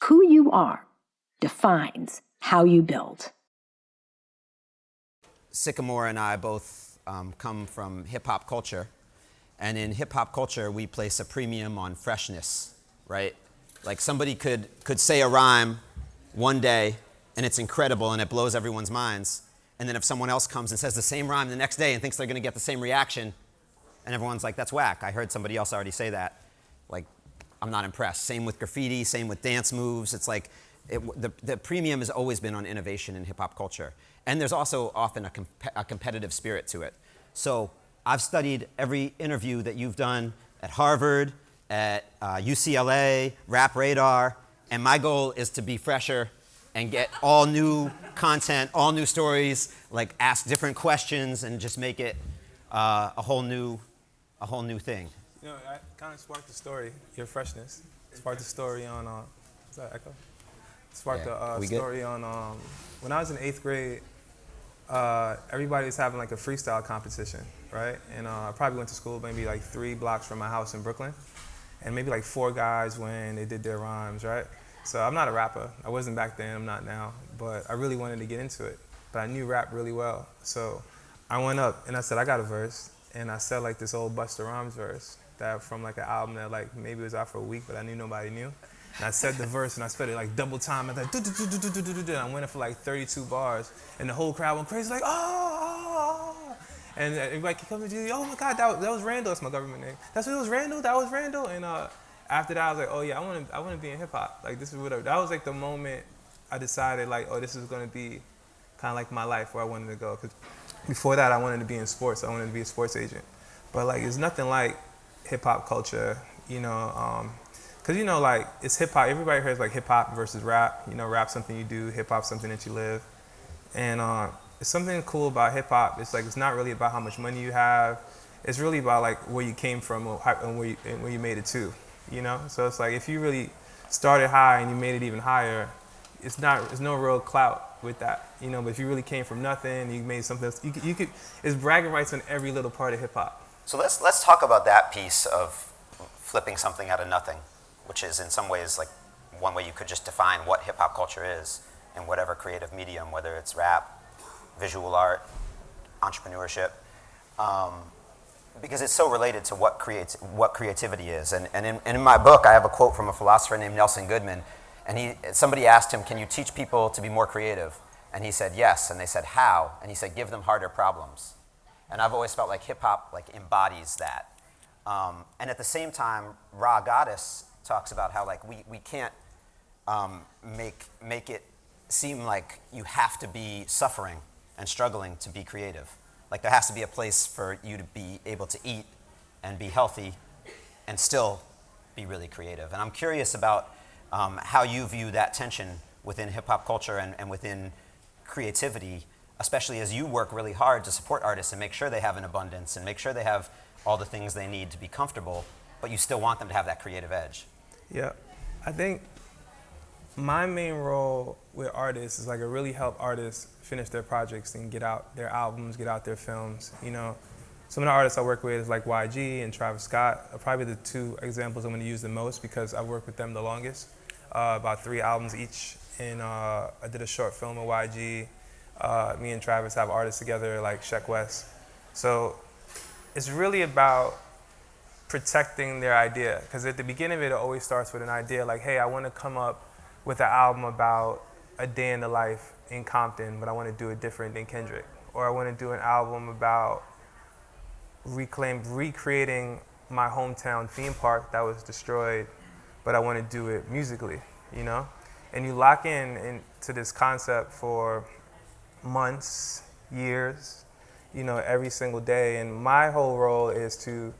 Who you are defines how you build. Sickamore and I both come from hip-hop culture. And in hip-hop culture, we place a premium on freshness, right? Like somebody could say a rhyme one day, and it's incredible, and it blows everyone's minds. And then if someone else comes and says the same rhyme the next day and thinks they're going to get the same reaction, and everyone's like, that's whack. I heard somebody else already say that. Like, I'm not impressed. Same with graffiti, same with dance moves. It's like the premium has always been on innovation in hip-hop culture. And there's also often a competitive spirit to it. So I've studied every interview that you've done at Harvard, at UCLA, Rap Radar, and my goal is to be fresher and get all new content, all new stories, like ask different questions and just make it a whole new thing. You know, I kind of sparked the story, your freshness. Sparked the story on, is that echo? Sparked the story on, when I was in 8th grade, everybody was having like a freestyle competition, right? And I probably went to school maybe like 3 blocks from my house in Brooklyn. And maybe like 4 guys when they did their rhymes, right? So I'm not a rapper. I wasn't back then, I'm not now. But I really wanted to get into it. But I knew rap really well. So I went up and I said, I got a verse. And I said like this old Busta Rhymes verse that from like an album that like maybe was out for a week, but I knew nobody knew. And I said the verse and I sped it like double time. I was like, and I went in for like 32 bars. And the whole crowd went crazy like, oh. And everybody kept coming to me, oh my God, that was Randall, that's my government name. That's what it was, Randall, that was Randall. And after that, I was like, oh yeah, I want to be in hip hop. Like this is whatever. That was like the moment I decided like, oh, this is gonna be kind of like my life where I wanted to go. Because before that, I wanted to be in sports. I wanted to be a sports agent. But like, it's nothing like hip hop culture, you know, because you know, like it's hip hop. Everybody hears like hip hop versus rap. You know, rap something you do, hip hop something that you live. And it's something cool about hip hop. It's like it's not really about how much money you have. It's really about like where you came from and where you made it to. You know, so it's like if you really started high and you made it even higher, it's no real clout with that. You know, but if you really came from nothing, you made something else. You could. It's bragging rights on every little part of hip hop. So let's talk about that piece of flipping something out of nothing, which is in some ways like one way you could just define what hip hop culture is in whatever creative medium, whether it's rap, visual art, entrepreneurship, because it's so related to what creativity is. And in my book, I have a quote from a philosopher named Nelson Goodman, and somebody asked him, "Can you teach people to be more creative?" And he said, "Yes." And they said, "How?" And he said, "Give them harder problems." And I've always felt like hip hop like embodies that. And at the same time, Ra Goddess talks about how like we can't make it seem like you have to be suffering and struggling to be creative. Like there has to be a place for you to be able to eat and be healthy and still be really creative. And I'm curious about how you view that tension within hip hop culture and within creativity, especially as you work really hard to support artists and make sure they have an abundance and make sure they have all the things they need to be comfortable, but you still want them to have that creative edge. Yeah, I think my main role with artists is like to really help artists finish their projects and get out their albums, get out their films. You know, some of the artists I work with is like YG and Travis Scott are probably the 2 examples I'm going to use the most because I've worked with them the longest, about 3 albums each. And I did a short film with YG. Me and Travis have artists together like Sheck West. So it's really about protecting their idea because at the beginning of it always starts with an idea like, hey, I want to come up with an album about a day in the life in Compton, but I want to do it different than Kendrick. Or I want to do an album about recreating my hometown theme park that was destroyed, but I want to do it musically, you know? And you lock into this concept for months, years, you know, every single day. And my whole role is to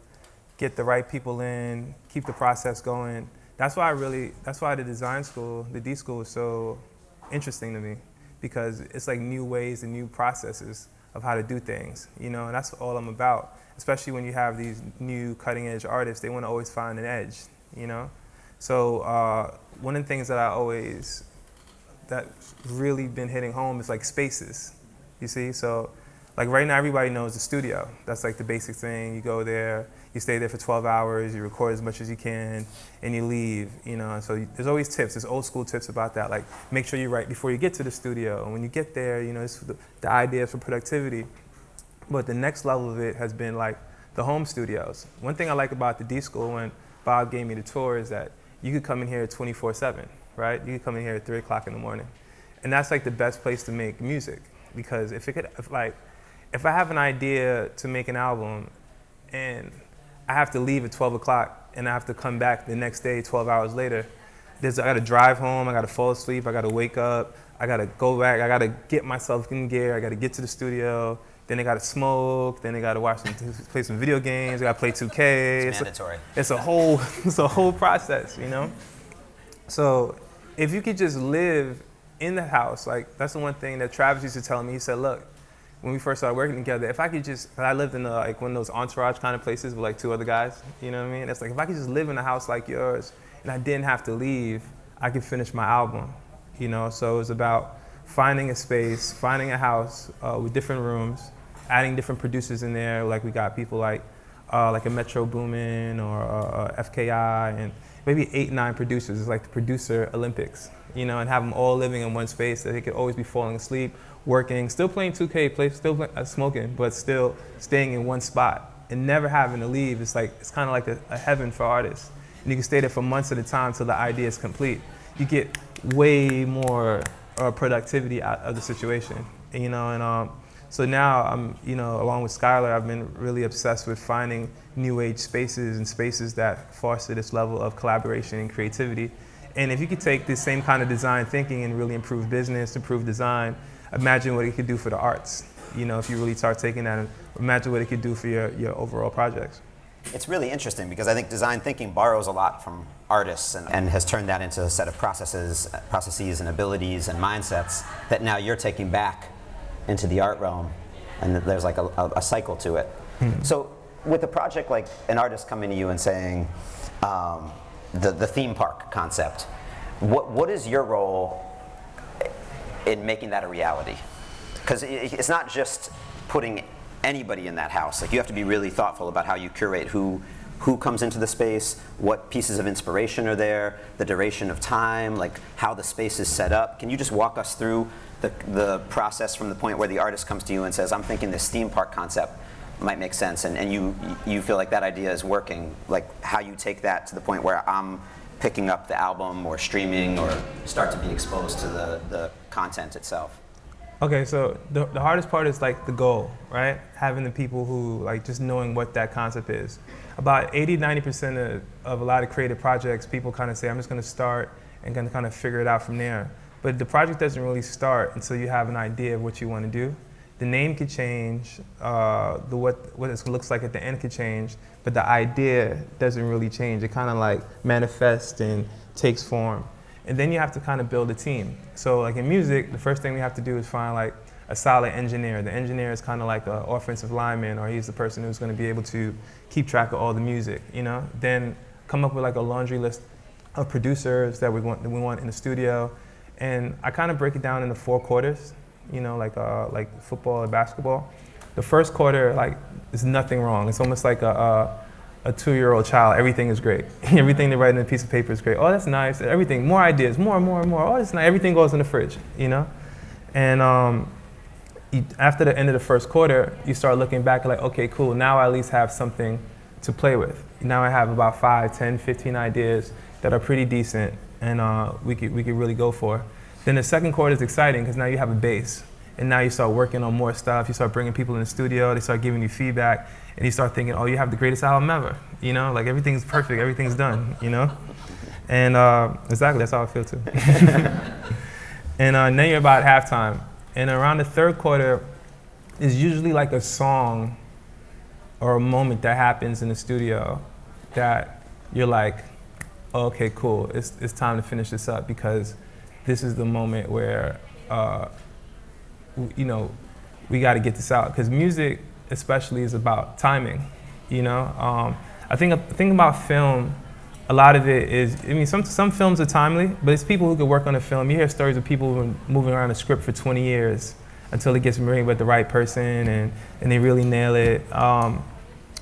get the right people in, keep the process going. That's why the design school, the D school is so interesting to me because it's like new ways and new processes of how to do things, you know, and that's all I'm about. Especially when you have these new cutting edge artists, they want to always find an edge, you know? So one of the things that's really been hitting home is like spaces, you see? So Like right now, everybody knows the studio. That's like the basic thing. You go there, you stay there for 12 hours, you record as much as you can, and you leave, you know. And so there's always tips, there's old school tips about that. Like make sure you write before you get to the studio. And when you get there, you know, it's the idea for productivity. But the next level of it has been like the home studios. One thing I like about the D School when Bob gave me the tour is that you could come in here 24/7, right? You could come in here at 3 o'clock in the morning. And that's like the best place to make music. Because if I have an idea to make an album and I have to leave at 12 o'clock and I have to come back the next day 12 hours later, I gotta drive home, I gotta fall asleep, I gotta wake up, I gotta go back, I gotta get myself in gear, I gotta get to the studio, then I gotta smoke, then I gotta play some video games, I gotta play 2K. It's mandatory. It's a whole process, you know? So if you could just live in the house, like that's the one thing that Travis used to tell me. He said, look, when we first started working together, if I could just, I lived in like one of those entourage kind of places with like 2 other guys, you know what I mean? It's like, if I could just live in a house like yours and I didn't have to leave, I could finish my album, you know? So it was about finding a space, finding a house with different rooms, adding different producers in there. Like we got people like a Metro Boomin or FKI and maybe 8, 9 producers. It's like the producer Olympics, you know, and have them all living in one space that they could always be falling asleep, working, still playing 2K, smoking, but still staying in one spot and never having to leave. It's kind of like a heaven for artists. And you can stay there for months at a time till the idea is complete. You get way more productivity out of the situation, you know. And so now I'm, you know, along with Skylar, I've been really obsessed with finding new age spaces and spaces that foster this level of collaboration and creativity. And if you could take this same kind of design thinking and really improve business, improve design, imagine what it could do for the arts. You know, if you really start taking that, and imagine what it could do for your overall projects. It's really interesting because I think design thinking borrows a lot from artists and has turned that into a set of processes and abilities and mindsets that now you're taking back into the art realm, and there's like a cycle to it. Mm-hmm. So with a project like an artist coming to you and saying, the theme park concept, what is your role in making that a reality? Because it's not just putting anybody in that house. Like you have to be really thoughtful about how you curate who comes into the space, what pieces of inspiration are there, the duration of time, like how the space is set up. Can you just walk us through the process from the point where the artist comes to you and says, I'm thinking this theme park concept might make sense, and you feel like that idea is working, like how you take that to the point where I'm picking up the album or streaming or start to be exposed to the content itself? Okay, so the hardest part is like the goal, right? Having the people who, like, just knowing what that concept is. About 80-90% of a lot of creative projects, people kind of say, I'm just gonna start and gonna kind of figure it out from there. But the project doesn't really start until you have an idea of what you want to do. The name could change, what it looks like at the end could change, but the idea doesn't really change. It kind of like manifests and takes form. And then you have to kind of build a team. So like in music, the first thing we have to do is find like a solid engineer. The engineer is kind of like an offensive lineman, or he's the person who's going to be able to keep track of all the music, you know? Then come up with like a laundry list of producers that we want in the studio. And I kind of break it down into 4 quarters, you know, like football or basketball. The first quarter, like, there's nothing wrong. It's almost like a 2-year-old child. Everything is great. Everything they write on a piece of paper is great. Oh, that's nice. Everything, more ideas, more. Oh, that's nice. Everything goes in the fridge, you know? And after the end of the first quarter, you start looking back like, okay, cool, now I at least have something to play with. Now I have about 5, 10, 15 ideas that are pretty decent and we could really go for. Then the second quarter is exciting because now you have a base. And now you start working on more stuff. You start bringing people in the studio. They start giving you feedback. And you start thinking, oh, you have the greatest album ever. You know, like everything's perfect. Everything's done, you know? And exactly, that's how I feel too. And then you're about halftime. And around the third quarter is usually like a song or a moment that happens in the studio that you're like, oh, okay, cool. It's time to finish this up because this is the moment where, you know, we got to get this out. Because music, especially, is about timing. You know, I think about film. A lot of it is, I mean, some films are timely, but it's people who could work on a film. You hear stories of people who've been moving around a script for 20 years until it gets made with the right person and they really nail it.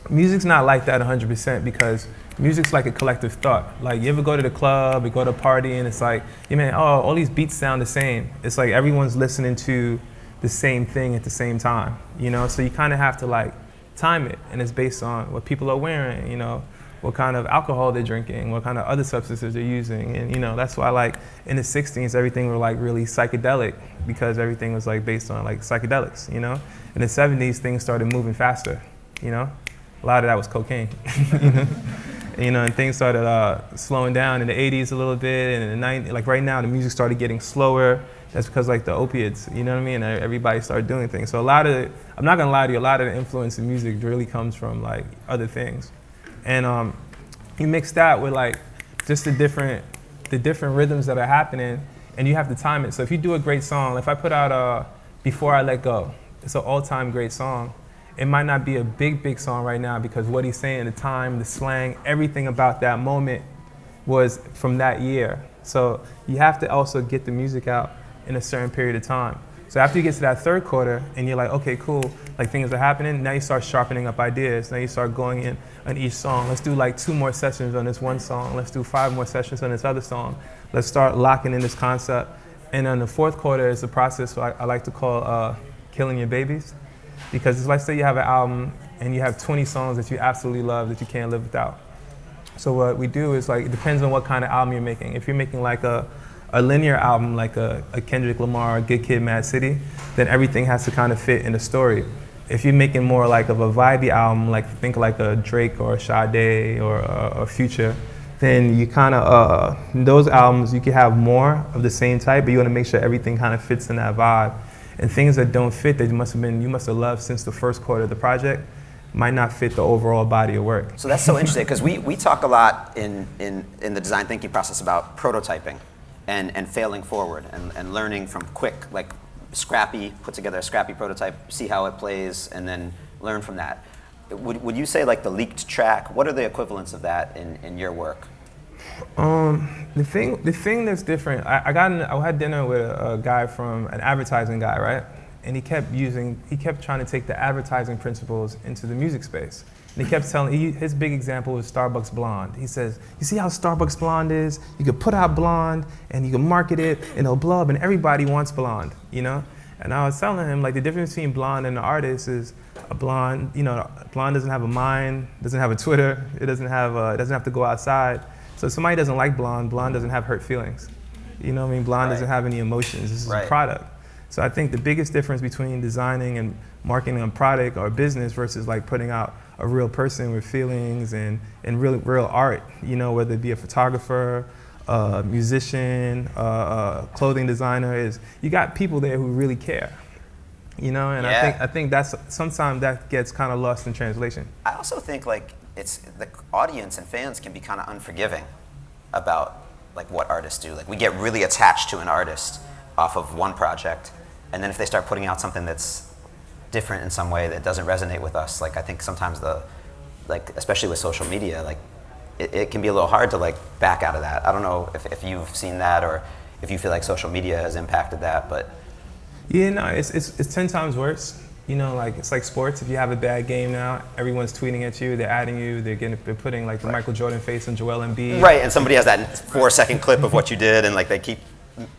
Music's not like that 100% because music's like a collective thought. Like you ever go to the club, you go to a party and it's like, you mean, oh, all these beats sound the same. It's like everyone's listening to the same thing at the same time, you know? So you kind of have to like time it, and it's based on what people are wearing, you know, what kind of alcohol they're drinking, what kind of other substances they're using. And you know, that's why like in the 60s, everything was like really psychedelic because everything was like based on like psychedelics, you know? In the 70s, things started moving faster, you know? A lot of that was cocaine, you know? You know, and things started slowing down in the 80s a little bit, and in the 90s, like right now, the music started getting slower. That's because like the opiates, you know what I mean? Everybody started doing things. So a lot of it, I'm not gonna lie to you, a lot of the influence in music really comes from like other things. And you mix that with like just the different rhythms that are happening, and you have to time it. So if you do a great song, if I put out Before I Let Go, it's an all-time great song. It might not be a big song right now because what he's saying, the time, the slang, everything about that moment was from that year. So you have to also get the music out in a certain period of time. So after you get to that third quarter and you're like, okay, cool, like things are happening, now you start sharpening up ideas. Now you start going in on each song. Let's do like 2 more sessions on this one song. Let's do 5 more sessions on this other song. Let's start locking in this concept. And then the fourth quarter is the process I like to call killing your babies. Because it's like, say you have an album and you have 20 songs that you absolutely love that you can't live without. So what we do is like, it depends on what kind of album you're making. If you're making like a linear album, like a Kendrick Lamar, Good Kid, Mad City, then everything has to kind of fit in the story. If you're making more like of a vibey album, like think like a Drake or a Sade or a Future, then you kind of, those albums, you can have more of the same type, but you want to make sure everything kind of fits in that vibe. And things that don't fit that you must have loved since the first quarter of the project might not fit the overall body of work. So that's so interesting because we talk a lot in the design thinking process about prototyping and failing forward and learning from quick, like put together a scrappy prototype, see how it plays, and then learn from that. Would you say like the leaked track, what are the equivalents of that in your work? The thing that's different, I had dinner with a guy an advertising guy, right? And he kept trying to take the advertising principles into the music space. And he kept telling, his big example was Starbucks Blonde. He says, you see how Starbucks Blonde is? You can put out blonde and you can market it and it'll blow up and everybody wants blonde, you know? And I was telling him like the difference between blonde and an artist is a blonde, you know, blonde doesn't have a mind, doesn't have a Twitter, it doesn't have to go outside. So if somebody doesn't like blonde doesn't have hurt feelings. You know what I mean? Blonde doesn't have any emotions. This is a product. So I think the biggest difference between designing and marketing a product or a business versus like putting out a real person with feelings and real art, you know, whether it be a photographer, a musician, a clothing designer, is you got people there who really care. You know, and I think that's sometimes that gets kind of lost in translation. I also think like it's the audience and fans can be kind of unforgiving about like what artists do. Like we get really attached to an artist off of one project, and then if they start putting out something that's different in some way that doesn't resonate with us, like I think sometimes especially with social media, like it can be a little hard to like back out of that. I don't know if you've seen that or if you feel like social media has impacted that, but. Yeah, no, it's 10 times worse. You know, like it's like sports. If you have a bad game now, everyone's tweeting at you, they're adding you, they're putting like the Michael Jordan face on Joel Embiid. Right, and somebody has that 4-second clip of what you did, and like they keep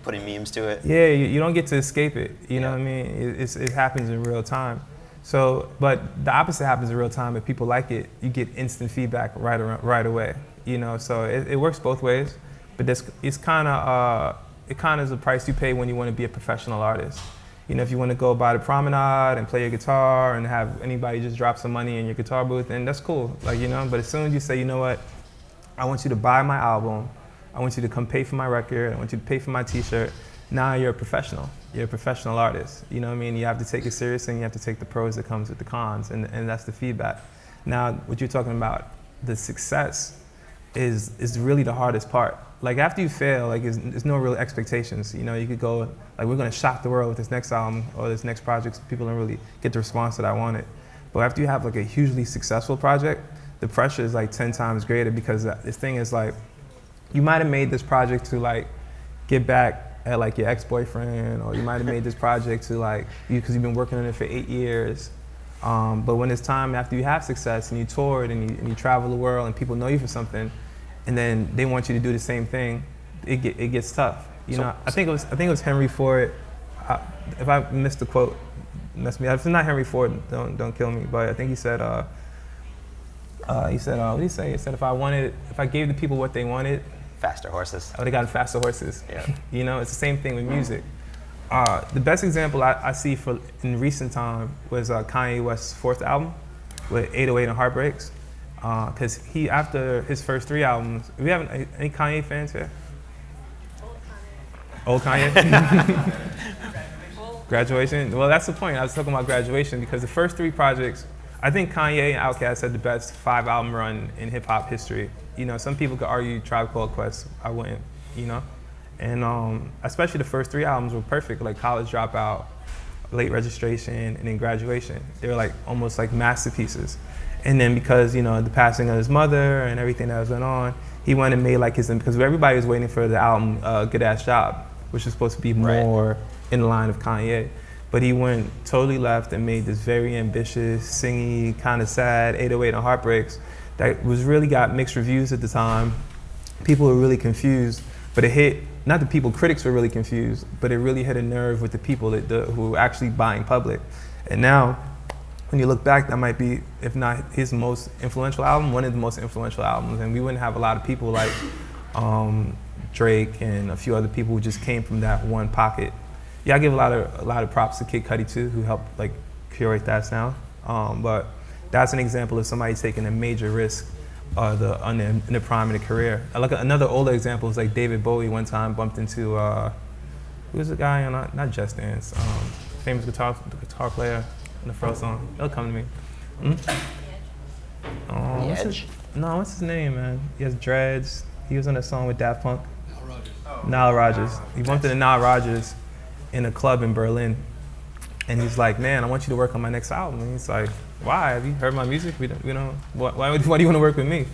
putting memes to it. Yeah, you don't get to escape it. You know what I mean? It happens in real time. So, but the opposite happens in real time. If people like it, you get instant feedback right away. You know, so it works both ways. But it kind of is the price you pay when you want to be a professional artist. You know, if you want to go by the promenade and play your guitar and have anybody just drop some money in your guitar booth, and that's cool, like, you know, but as soon as you say, you know what, I want you to buy my album, I want you to come pay for my record, I want you to pay for my t-shirt, now you're a professional. You're a professional artist, you know what I mean? You have to take it serious and you have to take the pros that comes with the cons, and that's the feedback. Now, what you're talking about, the success is really the hardest part. Like after you fail, like there's no real expectations. You know, you could go, like we're gonna shock the world with this next album or this next project, so people don't really get the response that I wanted. But after you have like a hugely successful project, the pressure is like 10 times greater because this thing is like, you might have made this project to like get back at like your ex-boyfriend, or you might have made this project to like you because you've been working on it for 8 years. But when it's time after you have success and you toured and you travel the world and people know you for something, and then they want you to do the same thing, it gets tough. You know, I think it was Henry Ford. If I missed the quote, mess me up. If it's not Henry Ford, don't kill me. But I think he said, what did he say? He said, if I gave the people what they wanted, faster horses. Oh, they got faster horses. Yeah. You know, it's the same thing with music. The best example I see in recent time was Kanye West's 4th album with 808 and Heartbreaks. Because after his first 3 albums, we have any Kanye fans here? Old Kanye? Graduation? Well, that's the point. I was talking about Graduation because the first 3 projects, I think Kanye and Outkast had the best 5-album run in hip hop history. You know, some people could argue Tribe Called Quest. I wouldn't, you know? And especially the first 3 albums were perfect, like College Dropout, Late Registration, and then Graduation. They were like almost like masterpieces. And then because, you know, the passing of his mother and everything that was going on, he went and made like because everybody was waiting for the album Good Ass Job, which was supposed to be more in the line of Kanye. But he went totally left and made this very ambitious, singy, kind of sad 808 and Heartbreaks that was really got mixed reviews at the time. People were really confused, but it hit, not the people, critics were really confused, but it really hit a nerve with the people who were actually buying public. And now, when you look back, that might be, if not his most influential album, one of the most influential albums. And we wouldn't have a lot of people like Drake and a few other people who just came from that one pocket. Yeah, I give a lot of props to Kid Cudi too, who helped like curate that sound. But that's an example of somebody taking a major risk in the prime of their career. Like another older example is like David Bowie one time bumped into who was the guy on not Just Dance, famous guitar player in the first song. It'll come to me. What's his name, man? He has dreads. He was on a song with Daft Punk. Nile Rodgers. He bumped into Nile Rodgers in a club in Berlin, and he's like, "Man, I want you to work on my next album." And he's like, "Why? Have you heard my music? Why do you want to work with me?"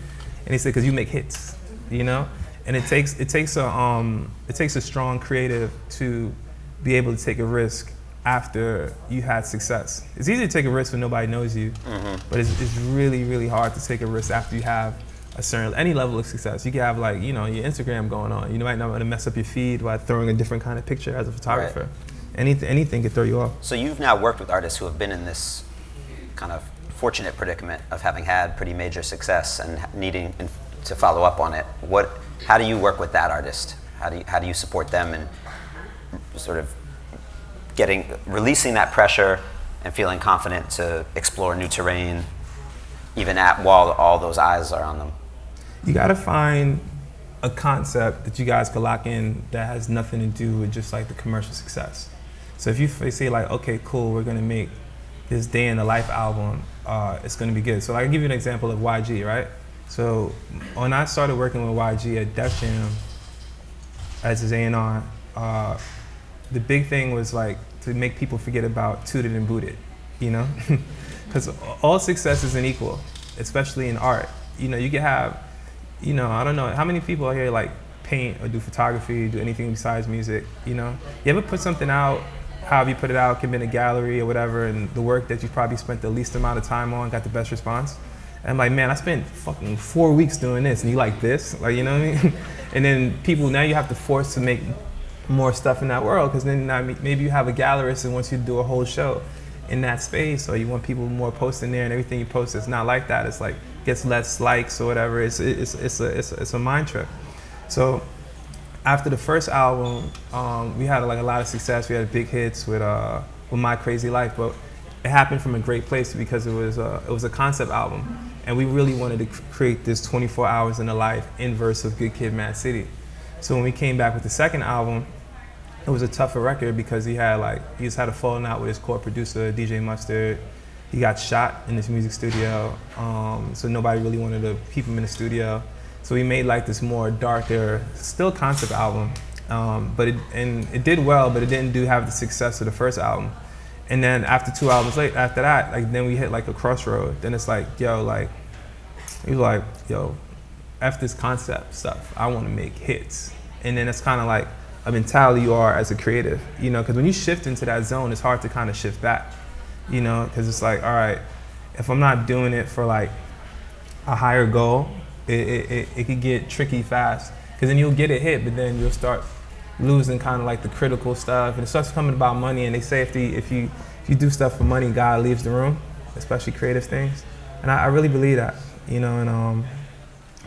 And he said, "Because you make hits, you know." And it takes a strong creative to be able to take a risk after you had success. It's easy to take a risk when nobody knows you, but it's really, really hard to take a risk after you have any level of success. You can have like, you know, your Instagram going on. You might not want to mess up your feed by throwing a different kind of picture as a photographer. Right. Anything could throw you off. So you've now worked with artists who have been in this kind of fortunate predicament of having had pretty major success and needing to follow up on it. How do you work with that artist? How do you support them in sort of releasing that pressure and feeling confident to explore new terrain, even while all those eyes are on them? You gotta find a concept that you guys can lock in that has nothing to do with just like the commercial success. So if you say like, okay, cool, we're gonna make this Day in the Life album, it's gonna be good. So I'll give you an example of YG, right? So when I started working with YG at Def Jam as his A&R, the big thing was like to make people forget about Tooted and Booted, you know? Because all success isn't equal, especially in art. You know, you can have, you know, I don't know, how many people out here like paint or do photography, do anything besides music, you know? You ever put something out, however you put it out, can be in a gallery or whatever, and the work that you probably spent the least amount of time on got the best response? And I'm like, man, I spent fucking 4 weeks doing this, and you like this? Like, you know what I mean? And then people, now you have to force to make more stuff in that world, because then maybe you have a gallerist and wants you to do a whole show in that space, or you want people more posting there, and everything you post is not like that. It's like gets less likes or whatever. It's a mind trip. So after the first album, we had like a lot of success. We had big hits with My Crazy Life, but it happened from a great place because it was a concept album, and we really wanted to create this 24 hours in the life inverse of Good Kid, Mad City. So when we came back with the second album, it was a tougher record because he just had a falling out with his core producer, DJ Mustard. He got shot in his music studio, so nobody really wanted to keep him in the studio. So we made like this more darker, still concept album, but it did well, but it didn't have the success of the first album. And then after 2 albums later, after that, like then we hit like a crossroad. Then it's like, he was like, F this concept stuff. I want to make hits. And then it's kind of like, a mentality you are as a creative, you know, because when you shift into that zone, it's hard to kind of shift back, you know, because it's like, all right, if I'm not doing it for like a higher goal, it could get tricky fast, because then you'll get it hit, but then you'll start losing kind of like the critical stuff, and it starts coming about money. And they say if you do stuff for money, God leaves the room, especially creative things. And I really believe that, you know. And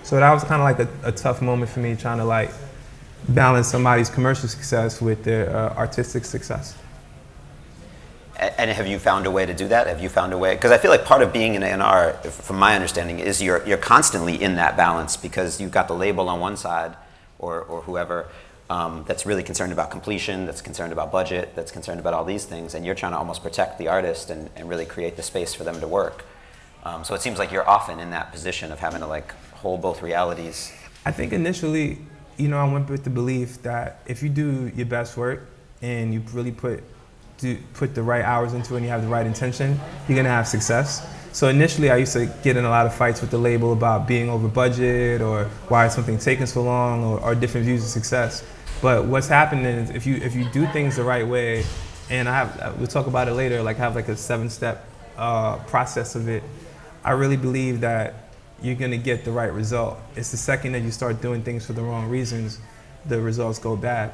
so that was kind of like a tough moment for me, trying to like balance somebody's commercial success with their artistic success. And have you found a way to do that? Have you found a way? Because I feel like part of being an A&R, from my understanding, is you're constantly in that balance, because you've got the label on one side, or whoever, that's really concerned about completion, that's concerned about budget, that's concerned about all these things, and you're trying to almost protect the artist and really create the space for them to work. So it seems like you're often in that position of having to like hold both realities. I think initially, you know, I went with the belief that if you do your best work and you really put the right hours into it and you have the right intention, you're gonna have success. So initially I used to get in a lot of fights with the label about being over budget, or why is something taking so long, or different views of success. But what's happening is if you do things the right way, and we'll talk about it later, like have like a 7-step process of it, I really believe that you're gonna get the right result. It's the second that you start doing things for the wrong reasons, the results go bad.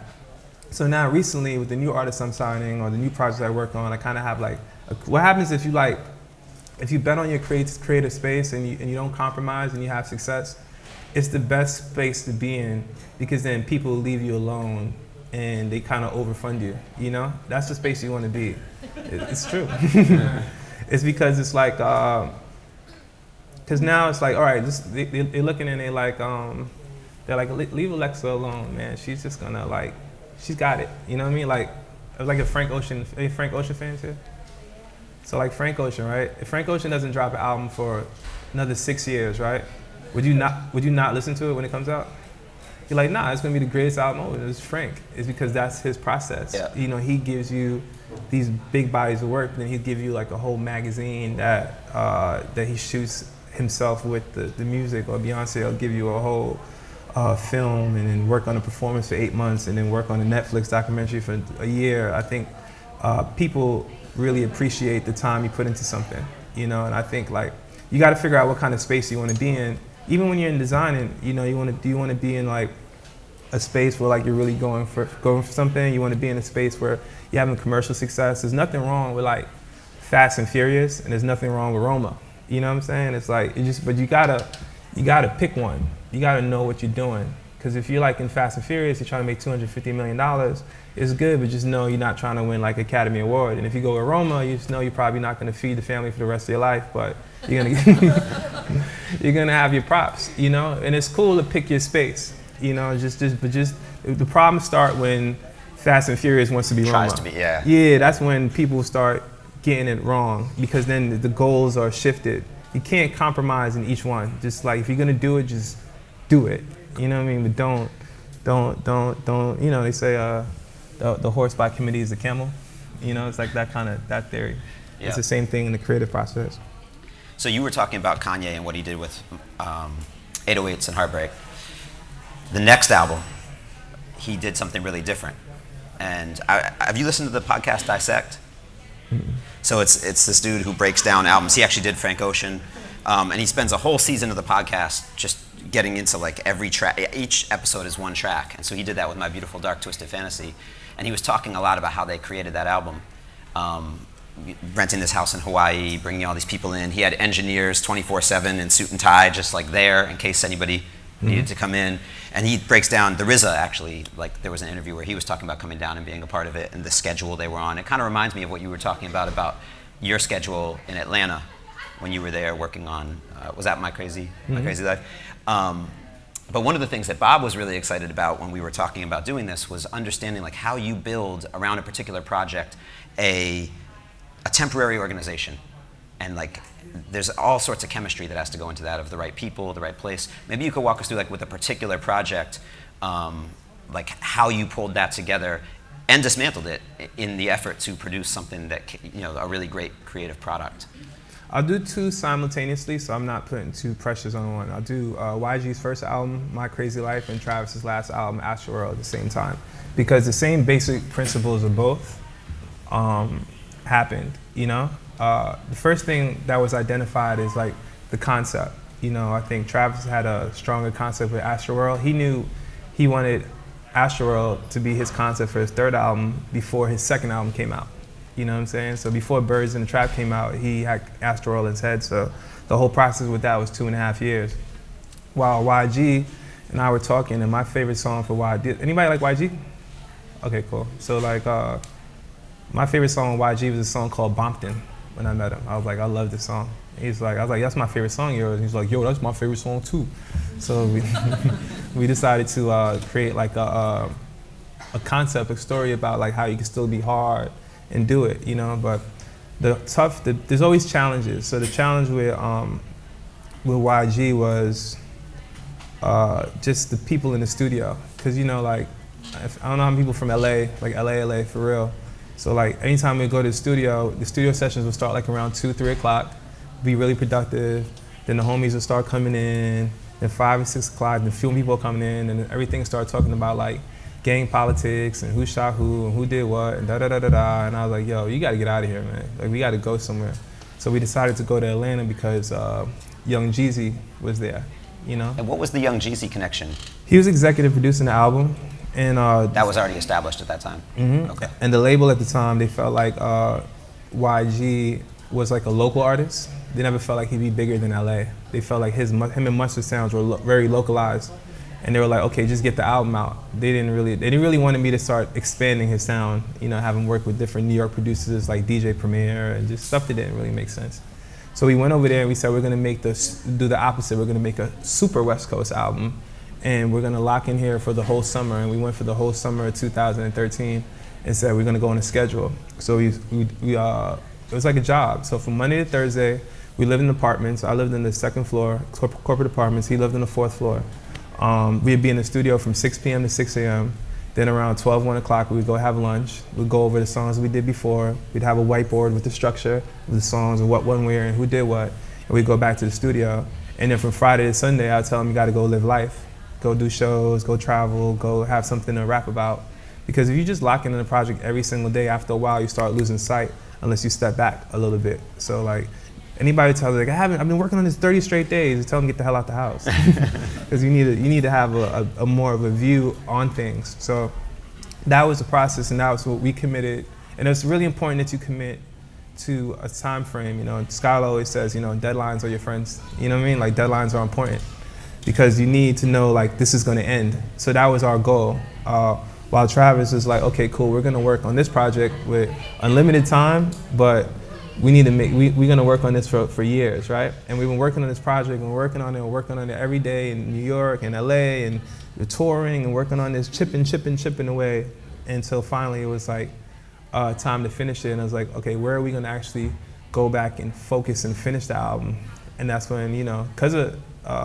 So now recently with the new artists I'm signing, or the new projects I work on, I kind of have like, what happens if you bet on your creative space and you don't compromise and you have success, it's the best space to be in, because then people leave you alone and they kind of overfund you, you know? That's the space you want to be. It's true. It's because it's like, because now it's like, all right, they're looking and they're like, leave Alexa alone, man. She's just gonna like, she's got it. You know what I mean? Like, it was like a Frank Ocean fans here? So like Frank Ocean, right? If Frank Ocean doesn't drop an album for another 6 years, right? Would you not listen to it when it comes out? You're like, nah, it's gonna be the greatest album ever. It's Frank. It's because that's his process. Yeah. You know, he gives you these big bodies of work, then he'd give you like a whole magazine that he shoots himself with the music, or Beyonce will give you a whole film, and then work on a performance for 8 months, and then work on a Netflix documentary for a year. I think people really appreciate the time you put into something, you know. And I think like you got to figure out what kind of space you want to be in. Even when you're in designing, you know, do you want to be in like a space where like you're really going for something? You want to be in a space where you're having commercial success. There's nothing wrong with like Fast and Furious, and there's nothing wrong with Roma. You know what I'm saying? It's like, but you gotta pick one. You gotta know what you're doing. Because if you're like in Fast and Furious, you're trying to make $250 million, it's good, but just know you're not trying to win like Academy Award. And if you go with Roma, you just know you're probably not gonna feed the family for the rest of your life, but you're gonna you're gonna have your props, you know? And it's cool to pick your space, you know, but the problems start when Fast and Furious wants to be Roma. Tries to be, yeah. Yeah, that's when people start getting it wrong, because then the goals are shifted. You can't compromise in each one. Just like if you're gonna do it, just do it. You know what I mean? But don't. You know, they say the horse by committee is the camel. You know, it's like that theory. Yeah. It's the same thing in the creative process. So you were talking about Kanye and what he did with 808s and Heartbreak. The next album, he did something really different. And have you listened to the podcast Dissect? Mm-hmm. So it's this dude who breaks down albums. He actually did Frank Ocean, and he spends a whole season of the podcast just getting into like every track. Each episode is one track, and so he did that with My Beautiful Dark Twisted Fantasy. And he was talking a lot about how they created that album, renting this house in Hawaii, bringing all these people in. He had engineers 24/7 in suit and tie, just like there in case anybody needed to come in. And he breaks down the RZA, actually, like there was an interview where he was talking about coming down and being a part of it and the schedule they were on. It kind of reminds me of what you were talking about your schedule in Atlanta when you were there working on, was that My Crazy Life? But one of the things that Bob was really excited about when we were talking about doing this was understanding like how you build around a particular project a temporary organization. And like, there's all sorts of chemistry that has to go into that, of the right people, the right place. Maybe you could walk us through, like with a particular project, like how you pulled that together and dismantled it in the effort to produce something that, you know, a really great creative product. I'll do two simultaneously, so I'm not putting two pressures on one. I'll do YG's first album, My Crazy Life, and Travis's last album, Astroworld, at the same time. Because the same basic principles of both happened, you know? The first thing that was identified is like the concept. You know, I think Travis had a stronger concept with Astroworld. He knew he wanted Astroworld to be his concept for his third album before his second album came out. You know what I'm saying? So before Birds in the Trap came out, he had Astroworld in his head. So the whole process with that was 2.5 years. While YG and I were talking, and my favorite song for YG, anybody like YG? Okay, cool. So like, my favorite song with YG was a song called Bompton when I met him. I was like, I love this song. He's like, I was like, that's my favorite song of yours. He's like, yo, that's my favorite song too. So we decided to create like a concept, a story about like how you can still be hard and do it, you know. But there's always challenges. So the challenge with YG was just the people in the studio, because you know, like I don't know how many people from LA, like LA for real. So like anytime we go to the studio sessions will start like around 2, 3 o'clock, be really productive. Then the homies will start coming in. Then 5 and 6 o'clock, the few people coming in, and everything started talking about like gang politics and who shot who and who did what and da-da-da-da-da. And I was like, yo, you gotta get out of here, man. Like, we gotta go somewhere. So we decided to go to Atlanta because Young Jeezy was there, you know? And what was the Young Jeezy connection? He was executive producing the album. And that was already established at that time? Mm-hmm. Okay. And the label at the time, they felt like YG was like a local artist. They never felt like he'd be bigger than LA. They felt like him and Mustard Sounds were very localized. And they were like, okay, just get the album out. They didn't really want me to start expanding his sound, you know, have him work with different New York producers like DJ Premier and just stuff that didn't really make sense. So we went over there and we said, we're gonna do the opposite. We're gonna make a super West Coast album, and we're gonna lock in here for the whole summer. And we went for the whole summer of 2013 and said, we're gonna go on a schedule. So it was like a job. So from Monday to Thursday, we lived in apartments. I lived in the second floor, corporate apartments. He lived on the fourth floor. We'd be in the studio from 6 p.m. to 6 a.m. Then around 12, 1 o'clock, we'd go have lunch. We'd go over the songs we did before. We'd have a whiteboard with the structure of the songs and what one where and who did what. And we'd go back to the studio. And then from Friday to Sunday, I'd tell him, you gotta go live life. Go do shows, go travel, go have something to rap about. Because if you just lock in a project every single day, after a while, you start losing sight unless you step back a little bit. So like, anybody tells me, like, I've been working on this 30 straight days, tell them to get the hell out the house. Because you need to have a more of a view on things. So that was the process, and that was what we committed. And it's really important that you commit to a time frame. You know, Skylar always says, you know, deadlines are your friends. You know what I mean? Like, deadlines are important because you need to know, like, this is gonna end. So that was our goal. While Travis is like, okay, cool, we're gonna work on this project with unlimited time, but we're gonna work on this for years, right? And we've been working on this project, and we're working on it every day in New York and LA, and we're touring and working on this, chipping away, until finally it was like time to finish it. And I was like, okay, where are we gonna actually go back and focus and finish the album? And that's when, you know, because of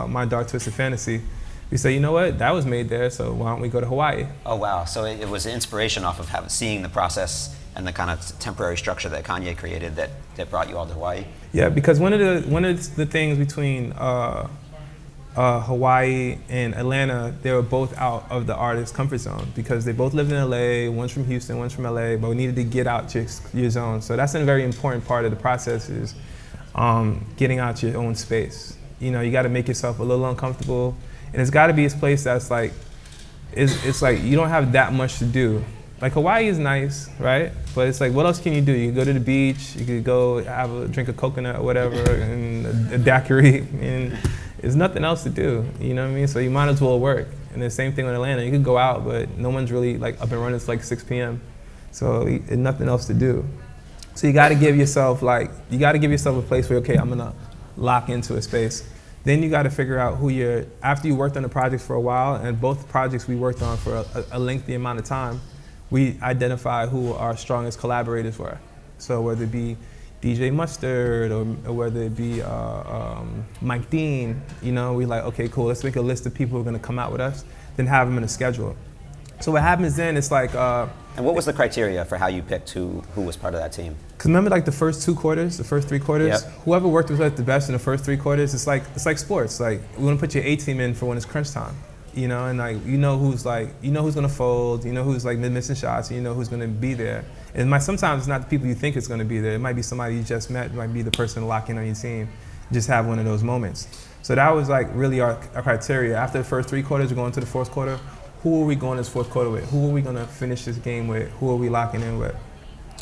My Dark Twisted Fantasy, we said, you know what, that was made there, so why don't we go to Hawaii? Oh wow, so it was inspiration off of seeing the process and the kind of temporary structure that Kanye created that brought you all to Hawaii? Yeah, because one of the things between Hawaii and Atlanta, they were both out of the artist's comfort zone because they both lived in LA, one's from Houston, one's from LA, but we needed to get out your zone. So that's a very important part of the process is getting out your own space. You know, you gotta make yourself a little uncomfortable, and it's gotta be a place that's like, it's like you don't have that much to do. Like Hawaii is nice, right? But it's like, what else can you do? You can go to the beach, you could go have a drink of coconut or whatever, and a daiquiri, and there's nothing else to do, you know what I mean? So you might as well work. And the same thing with Atlanta, you could go out, but no one's really like up and running, it's like 6 p.m. So there's nothing else to do. So you gotta give yourself a place where, okay, I'm gonna lock into a space. Then you gotta figure out after you worked on the projects for a while, and both projects we worked on for a lengthy amount of time, we identified who our strongest collaborators were. So whether it be DJ Mustard or whether it be Mike Dean, you know, we like, okay, cool, let's make a list of people who are gonna come out with us, then have them in a schedule. So what happens then, it's like, And what was the criteria for how you picked who was part of that team? Because remember, like the first 2 quarters, the first 3 quarters, Yep. whoever worked with us the best in the first 3 quarters, it's like sports. Like we want to put your A team in for when it's crunch time, you know, and like you know who's gonna fold, you know who's like missing shots, you know who's gonna be there. And sometimes it's not the people you think is gonna be there. It might be somebody you just met. It might be the person locking on your team. Just have one of those moments. So that was like really our criteria. After the first 3 quarters, we're going to the fourth quarter. Who are we going this fourth quarter with? Who are we gonna finish this game with? Who are we locking in with?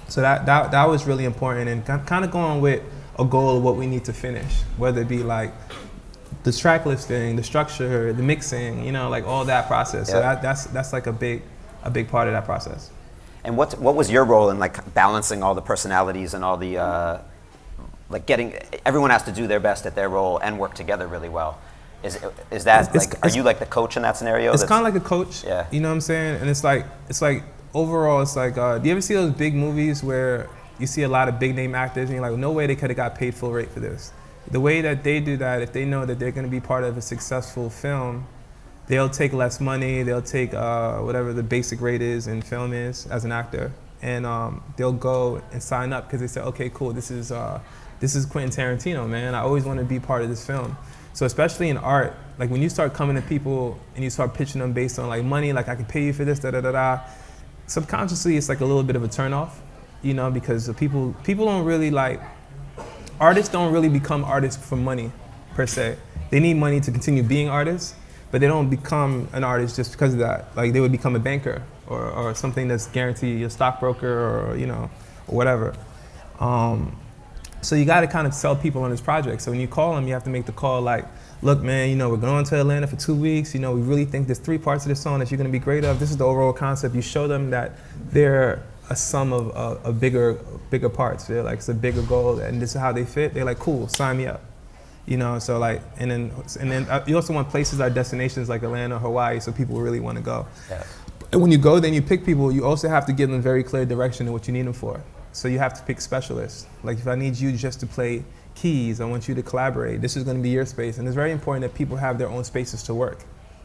So that was really important, and kind of going with a goal of what we need to finish, whether it be like the track listing, the structure, the mixing, you know, like all that process. So that's like a big part of that process. And what was your role in like balancing all the personalities and all the like everyone has to do their best at their role and work together really well. Is that are you like the coach in that scenario? It's kind of like a coach. Yeah. You know what I'm saying? And it's like overall, it's like, do you ever see those big movies where you see a lot of big name actors and you're like, no way they could have got paid full rate for this? The way that they do that, if they know that they're going to be part of a successful film, they'll take less money, they'll take whatever the basic rate is in film is as an actor, and they'll go and sign up because they say, okay, cool, this is Quentin Tarantino, man. I always want to be part of this film. So especially in art, like when you start coming to people and you start pitching them based on like money, like I can pay you for this, subconsciously it's like a little bit of a turnoff, you know, because people don't really like, artists don't really become artists for money per se. They need money to continue being artists, but they don't become an artist just because of that. Like they would become a banker or something that's guaranteed, a stockbroker or, you know, or whatever. So you got to kind of sell people on this project. So when you call them, you have to make the call like, look, man, you know, we're going to Atlanta for 2 weeks. You know, we really think there's 3 parts of this song that you're going to be great of. This is the overall concept. You show them that they're a sum of bigger parts. They're like, it's a bigger goal, and this is how they fit. They're like, cool, sign me up. You know, so like, and then you also want places like destinations like Atlanta, Hawaii, so people really want to go. Yeah. And when you go, then you pick people. You also have to give them very clear direction in what you need them for. So you have to pick specialists. Like if I need you just to play keys, I want you to collaborate. This is going to be your space. And it's very important that people have their own spaces to work,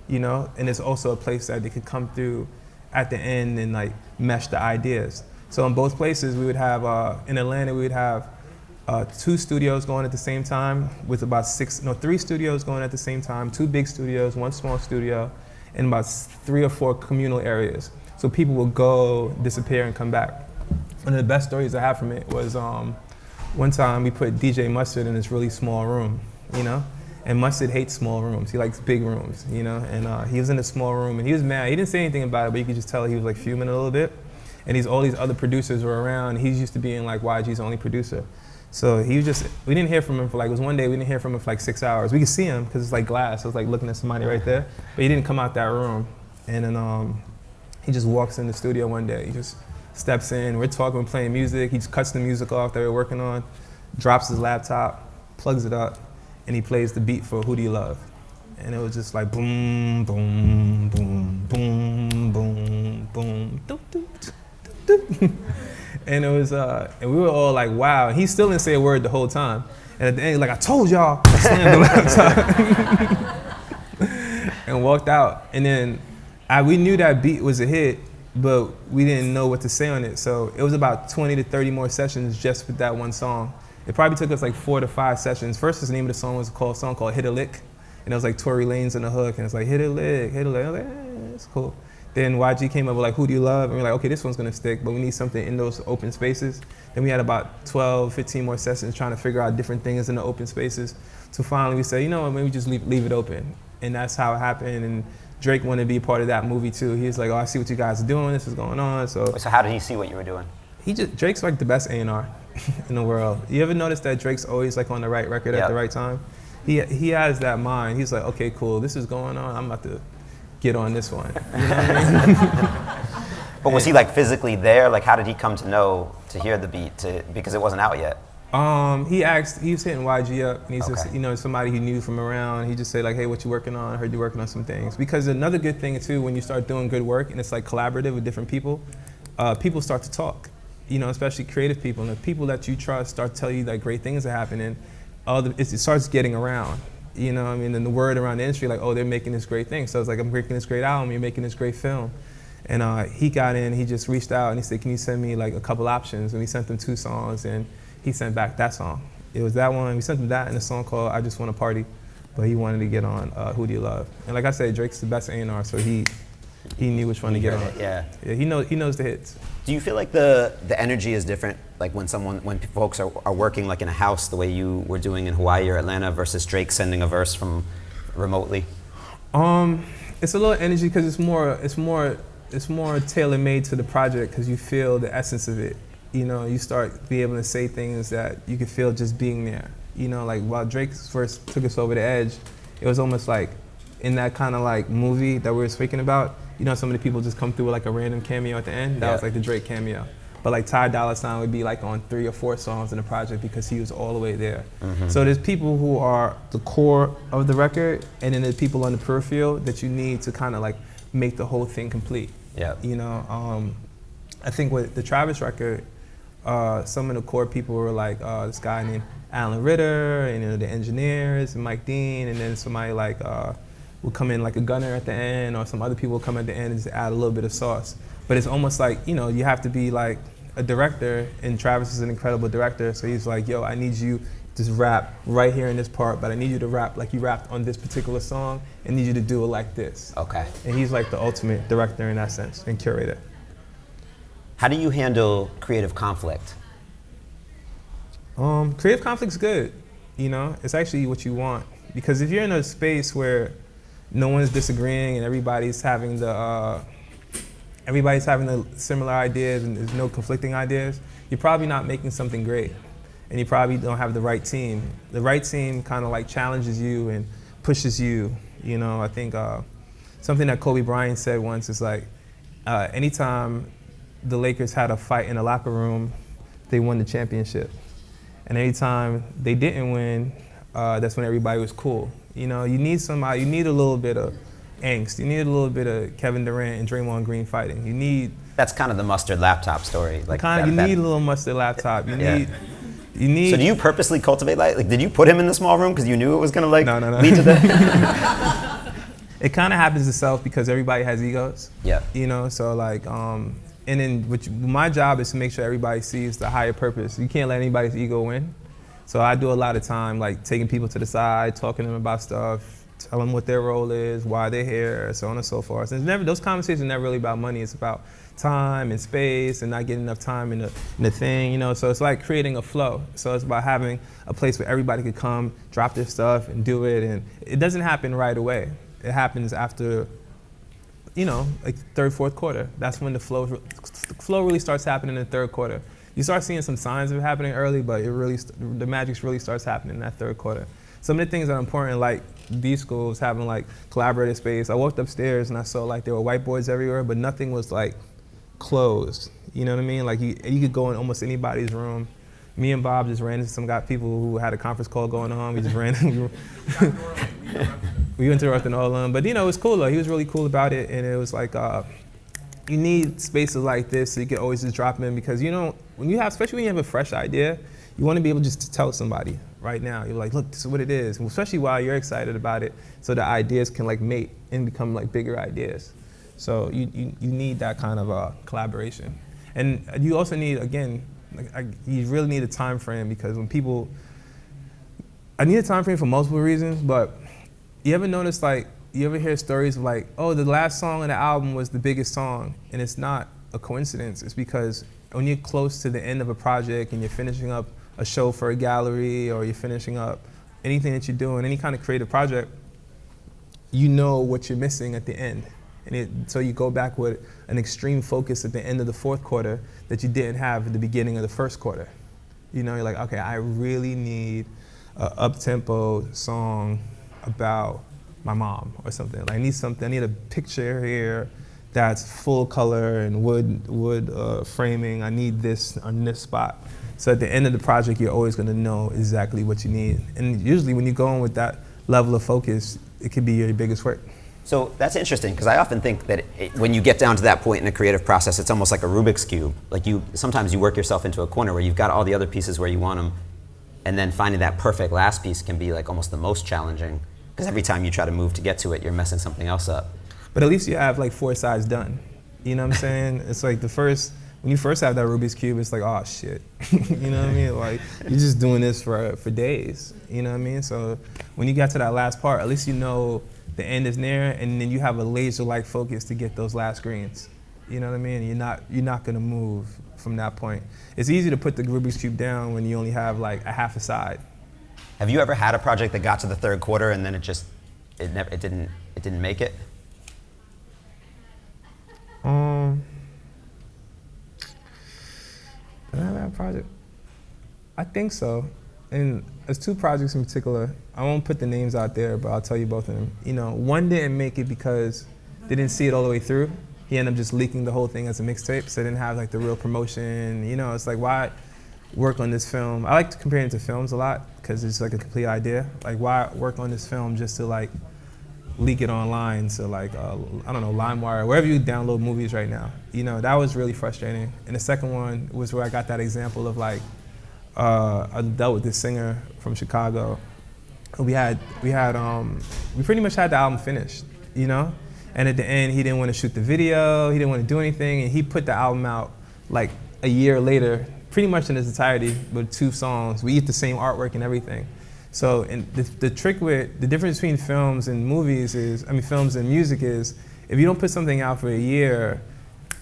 you know? And it's also a place that they could come through at the end and like mesh the ideas. So in both places, we would have, in Atlanta, we would have 2 studios going at the same time with about 3 studios going at the same time, 2 big studios, 1 small studio, and about 3 or 4 communal areas. So people will go, disappear, and come back. One of the best stories I have from it was one time we put DJ Mustard in this really small room, you know? And Mustard hates small rooms. He likes big rooms, you know? And he was in a small room and he was mad. He didn't say anything about it, but you could just tell he was like fuming a little bit. And all these other producers were around. He's used to being like YG's only producer. So we didn't hear from him for like, it was one day we didn't hear from him for like 6 hours. We could see him because it's like glass. So it was like looking at somebody right there. But he didn't come out that room. And then he just walks in the studio one day. He just steps in, we're talking, we're playing music. He just cuts the music off that we're working on, drops his laptop, plugs it up, and he plays the beat for Who Do You Love? And it was just like boom, boom, boom, boom, boom, boom, doop, doop, doop, doop. And it was, and we were all like, wow. And he still didn't say a word the whole time. And at the end, like, I told y'all, I slammed the laptop. And walked out. And then we knew that beat was a hit, but we didn't know what to say on it. So it was about 20 to 30 more sessions just with that one song. It probably took us like 4 to 5 sessions. First, the name of the song was a song called Hit a Lick. And it was like Tory Lanez on the hook, and it's like, hit a lick, hit a lick. I was like, it's cool. Then YG came up with like, Who Do You Love? And we're like, okay, this one's gonna stick, but we need something in those open spaces. Then we had about 12, 15 more sessions trying to figure out different things in the open spaces. So finally we said, you know what, maybe just leave it open. And that's how it happened. And Drake wanted to be a part of that movie too. He was like, oh, I see what you guys are doing, this is going on. So how did he see what you were doing? Drake's like the best A&R in the world. You ever notice that Drake's always like on the right record at the right time? He has that mind. He's like, okay, cool, this is going on, I'm about to get on this one. You know what I mean? But was he like physically there? Like how did he come to hear the beat, because it wasn't out yet? He was hitting YG up, and he's just, you know, somebody he knew from around. He just said like, hey, what you working on? I heard you working on some things. Because another good thing too, when you start doing good work and it's like collaborative with different people, people start to talk, you know, especially creative people. And the people that you trust start to tell you that great things are happening. It starts getting around, you know what I mean? And the word around the industry, like, oh, they're making this great thing. So it's like, I'm making this great album, you're making this great film. And he got in, he just reached out and he said, can you send me like a couple options? And we sent him 2 songs and he sent back that song. It was that one, we sent him that and a song called I Just Wanna Party, but he wanted to get on Who Do You Love? And like I said, Drake's the best A&R, so he knew which one to get on. Yeah, he knows the hits. Do you feel like the energy is different, like when folks are working like in a house the way you were doing in Hawaii or Atlanta versus Drake sending a verse from remotely? It's a little energy because it's more tailor-made to the project because you feel the essence of it. You know, you start be able to say things that you can feel just being there. You know, like while Drake first took us over the edge, it was almost like in that kind of like movie that we were speaking about. You know, some of the people just come through with like a random cameo at the end. That was like the Drake cameo. But like Ty Dolla $ign would be like on 3 or 4 songs in the project because he was all the way there. So there's people who are the core of the record, and then there's people on the peripheral that you need to kind of like make the whole thing complete. Yeah. You know, I think with the Travis record, some of the core people were like this guy named Alan Ritter, and you know, the engineers, and Mike Dean, and then somebody like would come in like a gunner at the end, or some other people would come at the end and just add a little bit of sauce. But it's almost like, you know, you have to be like a director, and Travis is an incredible director, so he's like, yo, I need you to just rap right here in this part, but I need you to rap like you rapped on this particular song, and need you to do it like this. Okay. And he's like the ultimate director in that sense, and curator. How do you handle creative conflict? Creative conflict's good, you know? It's actually what you want. Because if you're in a space where no one's disagreeing and everybody's having the similar ideas and there's no conflicting ideas, you're probably not making something great. And you probably don't have the right team. The right team kind of like challenges you and pushes you. You know, I think something that Kobe Bryant said once is like, anytime the Lakers had a fight in the locker room, they won the championship. And anytime they didn't win, that's when everybody was cool. You know, you need somebody, you need a little bit of angst. You need a little bit of Kevin Durant and Draymond Green fighting. You need... That's kind of the mustard laptop story. Like you need a little mustard laptop. You need... So do you purposely cultivate like did you put him in the small room because you knew it was gonna like no. lead to the... It kind of happens itself because everybody has egos. Yeah. You know, so like, and then my job is to make sure everybody sees the higher purpose. You can't let anybody's ego win. So I do a lot of time like taking people to the side, talking to them about stuff, tell them what their role is, why they're here, so on and so forth. And those conversations are never really about money. It's about time and space and not getting enough time in the thing, you know. So it's like creating a flow. So it's about having a place where everybody could come, drop their stuff and do it. And it doesn't happen right away. It happens after, you know, like 3rd, 4th quarter. That's when the flow really starts happening in the 3rd quarter. You start seeing some signs of it happening early, but the magic really starts happening in that 3rd quarter. Some of the things that are important, like these schools having like collaborative space. I walked upstairs and I saw like there were whiteboards everywhere, but nothing was like closed. You know what I mean? Like you could go in almost anybody's room. Me and Bob just ran into some people who had a conference call going on. We just ran. We went to North and Orland, but you know, it was cool though. He was really cool about it, and it was like, you need spaces like this so you can always just drop in, because you know, especially when you have a fresh idea, you want to be able just to tell somebody right now. You're like, look, this is what it is, and especially while you're excited about it, so the ideas can like mate and become like bigger ideas. So you need that kind of collaboration, and you also need, again, you really need a time frame, because when people, I need a time frame for multiple reasons, but you ever notice, like, you ever hear stories of like, oh, the last song on the album was the biggest song, and it's not a coincidence. It's because when you're close to the end of a project and you're finishing up a show for a gallery, or you're finishing up anything that you're doing, any kind of creative project, you know what you're missing at the end. And so you go back with an extreme focus at the end of the 4th quarter that you didn't have at the beginning of the 1st quarter. You know, you're like, okay, I really need an up-tempo song about my mom or something. Like, I need a picture here that's full color and wood framing. I need this on this spot. So at the end of the project, you're always gonna know exactly what you need. And usually when you go in with that level of focus, it could be your biggest work. So that's interesting, because I often think that when you get down to that point in a creative process, it's almost like a Rubik's Cube. Like sometimes you work yourself into a corner where you've got all the other pieces where you want them, and then finding that perfect last piece can be like almost the most challenging, because every time you try to move to get to it, you're messing something else up. But at least you have like 4 sides done. You know what I'm saying? It's like when you first have that Rubik's Cube, it's like, oh shit. You know what I mean? Like, you're just doing this for days. You know what I mean? So when you get to that last part, at least you know the end is near, and then you have a laser-like focus to get those last greens. You know what I mean? You're not gonna move from that point. It's easy to put the Rubik's Cube down when you only have like a half a side. Have you ever had a project that got to the third quarter and then it didn't make it? Did I have that project? I think so. And there's two projects in particular. I won't put the names out there, but I'll tell you both of them. You know, one didn't make it because they didn't see it all the way through. He ended up just leaking the whole thing as a mixtape, so they didn't have like the real promotion. You know, it's like, why work on this film? I like to compare it to films a lot because it's like a complete idea. Like, why work on this film just to like leak it online? So like, I don't know, LimeWire, wherever you download movies right now. You know, that was really frustrating. And the second one was where I got that example of like, I dealt with this singer from Chicago. We pretty much had the album finished, you know? And at the end, he didn't want to shoot the video, he didn't want to do anything, and he put the album out like a year later, pretty much in its entirety, with 2 songs. We used the same artwork and everything. So, and the trick with, the difference between films and movies is, films and music is, if you don't put something out for a year,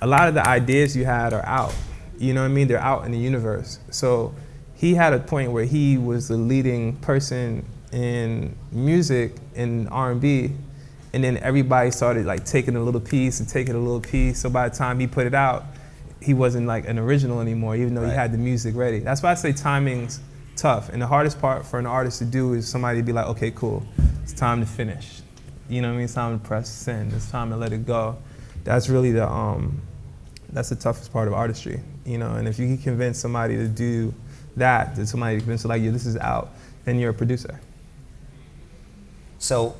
a lot of the ideas you had are out. You know what I mean? They're out in the universe. So he had a point where he was the leading person in music and R&B, and then everybody started like taking a little piece and taking a little piece. So by the time he put it out, he wasn't like an original anymore, even though he had the music ready. That's why I say timing's tough. And the hardest part for an artist to do is somebody to be like, okay, cool, it's time to finish. You know what I mean? It's time to press send. It's time to let it go. That's really that's the toughest part of artistry, you know? And if you can convince somebody to do that somebody to convince like, yeah, this is out, then you're a producer. So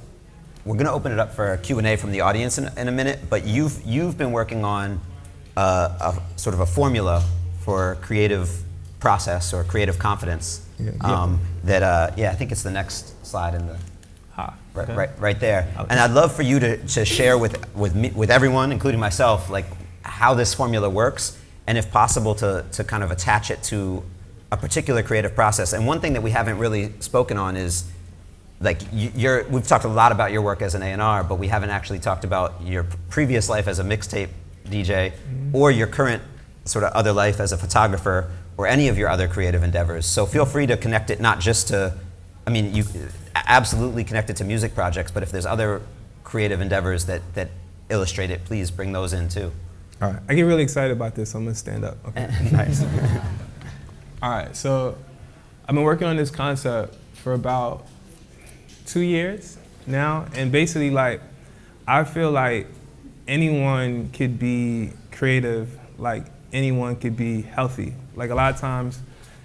we're going to open it up for a Q&A from the audience in a minute, but you've been working on a sort of a formula for creative process or creative confidence. I think it's the next slide in the right there. Okay. And I'd love for you to share with everyone, including myself, like how this formula works, and if possible to kind of attach it to a particular creative process. And one thing that we haven't really spoken on is, like, we've talked a lot about your work as an A&R, but we haven't actually talked about your previous life as a mixtape DJ, or your current sort of other life as a photographer, or any of your other creative endeavors. So feel free to connect it not just to, you absolutely connect it to music projects, but if there's other creative endeavors that illustrate it, please bring those in too. All right, I get really excited about this, so I'm gonna stand up. Okay. Nice. All right, so I've been working on this concept for about 2 years now, and basically, like, I feel like anyone could be creative, like anyone could be healthy. Like, a lot of times,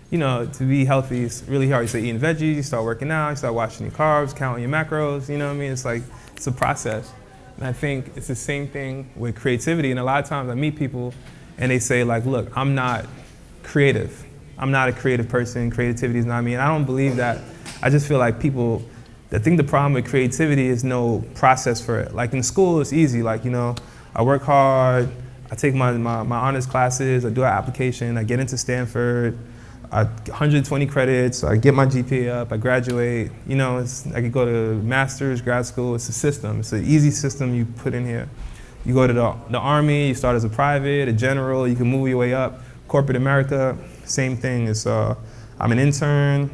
you know, to be healthy is really hard. You start eating veggies, you start working out, you start watching your carbs, counting your macros, you know what I mean? It's like, it's a process. And I think it's the same thing with creativity. And a lot of times I meet people and they say, like, look, I'm not creative. I'm not a creative person. Creativity is not me. And I don't believe that. I just feel like I think the problem with creativity is no process for it. Like, in school, it's easy. Like, you know, I work hard, I take my honors classes, I do an application, I get into Stanford, 120 credits, I get my GPA up, I graduate. You know, I could go to master's, grad school. It's a system. It's an easy system you put in here. You go to the Army, you start as a private, a general, you can move your way up. Corporate America, same thing. I'm an intern,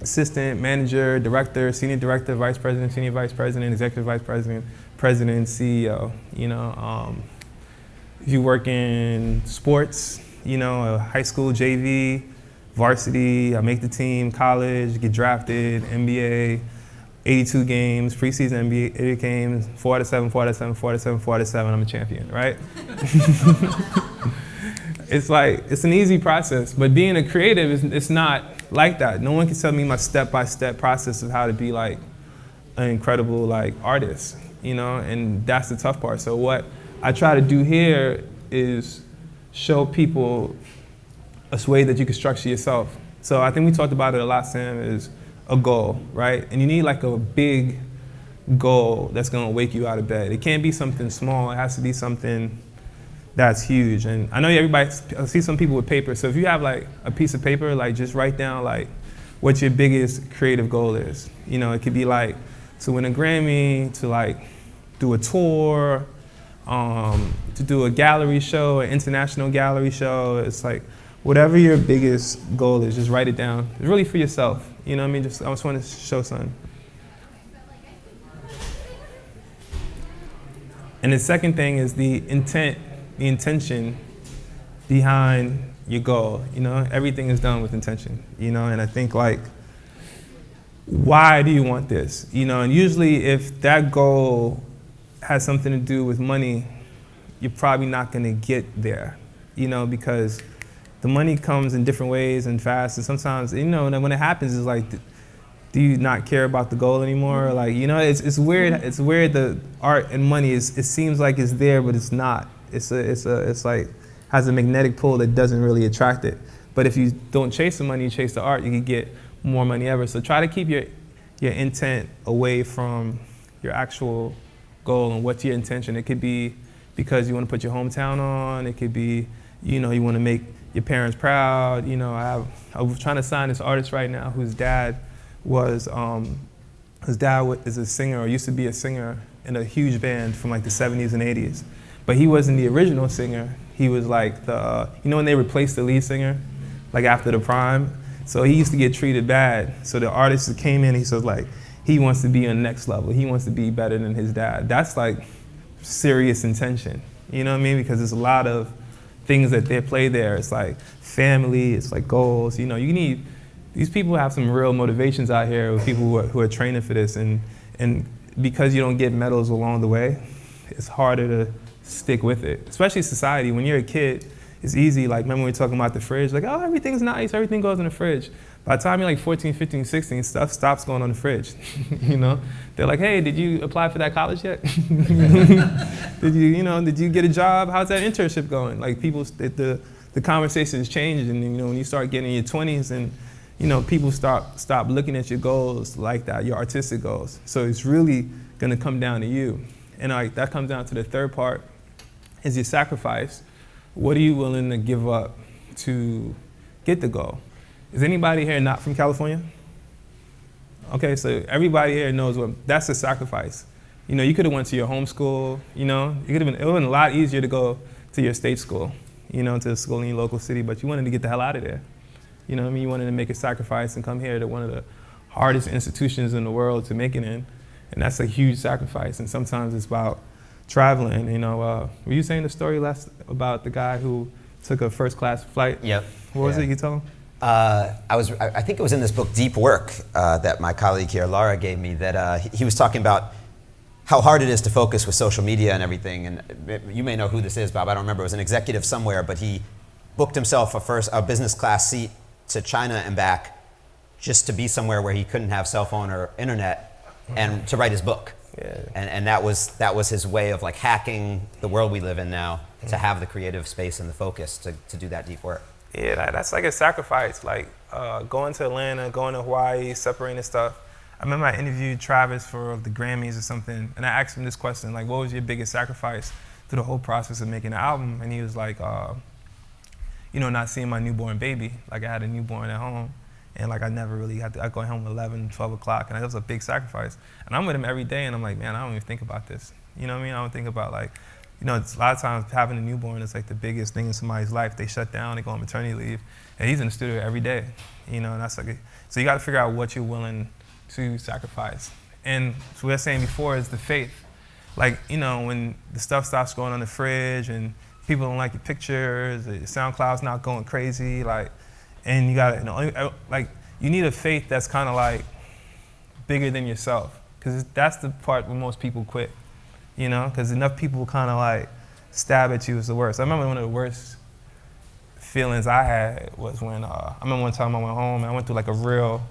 assistant, manager, director, senior director, vice president, senior vice president, executive vice president, president, CEO. You know, if you work in sports, you know, high school, JV, varsity, I make the team, college, get drafted, NBA, 82 games, preseason NBA games, 4 out of 7, 4 out of 7, 4 out of 7, 4 out of 7, I'm a champion, right? It's like, it's an easy process, but being a creative, it's not like that. No one can tell me my step-by-step process of how to be like an incredible like artist, you know, and that's the tough part. So what I try to do here is show people a way that you can structure yourself. So I think we talked about it a lot, Sam, is a goal, right? And you need like a big goal that's gonna wake you out of bed. It can't be something small, it has to be something that's huge. And I know everybody, I see some people with paper. So if you have like a piece of paper, like just write down like what your biggest creative goal is. You know, it could be like to win a Grammy, to like do a tour, to do a gallery show, an international gallery show. It's like whatever your biggest goal is, just write it down. It's really for yourself. You know what I mean? I just want to show something. And the second thing is the intention behind your goal. You know, everything is done with intention. You know, and I think like, why do you want this? You know, and usually if that goal has something to do with money, you're probably not going to get there. You know, because the money comes in different ways and fast, and sometimes, you know, and when it happens, it's like, do you not care about the goal anymore? Like, you know, it's weird. It's weird. The art and money it seems like it's there, but it's not. It's like has a magnetic pull that doesn't really attract it. But if you don't chase the money, you chase the art, you can get more money ever. So try to keep your intent away from your actual goal and what's your intention. It could be because you want to put your hometown on. It could be, you know, you want to make your parents proud. You know, I was trying to sign this artist right now whose dad is a singer, or used to be a singer in a huge band from like the 70s and 80s. But he wasn't the original singer. He was like the, you know when they replaced the lead singer, like after the prime? So he used to get treated bad. So the artist came in, he says like, he wants to be on next level. He wants to be better than his dad. That's like serious intention. You know what I mean? Because there's a lot of things that they play there. It's like family, it's like goals. You know, you need, these people have some real motivations out here with people who are training for this. And because you don't get medals along the way, it's harder to stick with it. Especially society. When you're a kid, it's easy. Like, remember we were talking about the fridge? Like, oh, everything's nice, everything goes in the fridge. By the time you're like 14, 15, 16, stuff stops going on the fridge. You know? They're like, hey, did you apply for that college yet? Did you get a job? How's that internship going? Like, people, the conversation is changing. And, you know, when you start getting in your 20s and, you know, people stop looking at your goals like that, your artistic goals. So it's really gonna come down to you. And like, that comes down to the third part, is your sacrifice. What are you willing to give up to get the goal? Is anybody here not from California? Okay, so everybody here knows that's a sacrifice. You know, you could have went to your home school, you know, it would have been a lot easier to go to your state school, you know, to a school in your local city, but you wanted to get the hell out of there. You know what I mean? You wanted to make a sacrifice and come here to one of the hardest institutions in the world to make it in, and that's a huge sacrifice, and sometimes it's about traveling. You know, were you saying the story last about the guy who took a first class flight? Yep. What was it you told him? I think it was in this book, Deep Work, that my colleague here, Laura, gave me, that he was talking about how hard it is to focus with social media and everything. And you may know who this is, Bob. I don't remember. It was an executive somewhere, but he booked himself a business class seat to China and back just to be somewhere where he couldn't have cell phone or internet and to write his book. Yeah. And that was his way of like hacking the world we live in now, to have the creative space and the focus to do that deep work. Yeah, that's like a sacrifice. Like going to Atlanta, going to Hawaii, separating stuff. I remember I interviewed Travis for the Grammys or something, and I asked him this question, like, what was your biggest sacrifice through the whole process of making the album? And he was like, you know, not seeing my newborn baby. Like, I had a newborn at home, and like I never really had to, I go home at 11, 12 o'clock, and that was a big sacrifice. And I'm with him every day, and I'm like, man, I don't even think about this. You know what I mean? I don't think about like, you know, it's a lot of times having a newborn is like the biggest thing in somebody's life. They shut down, they go on maternity leave, and he's in the studio every day, you know, and that's like, so you gotta figure out what you're willing to sacrifice. And so what I was saying before is the faith. Like, you know, when the stuff stops going on the fridge and people don't like your pictures, SoundCloud's not going crazy, like, and you gotta, you know, like, you need a faith that's kind of like bigger than yourself, because that's the part where most people quit. You know, because enough people kind of like stab at you is the worst. I remember one of the worst feelings I had was when, I remember one time I went home and I went through like a real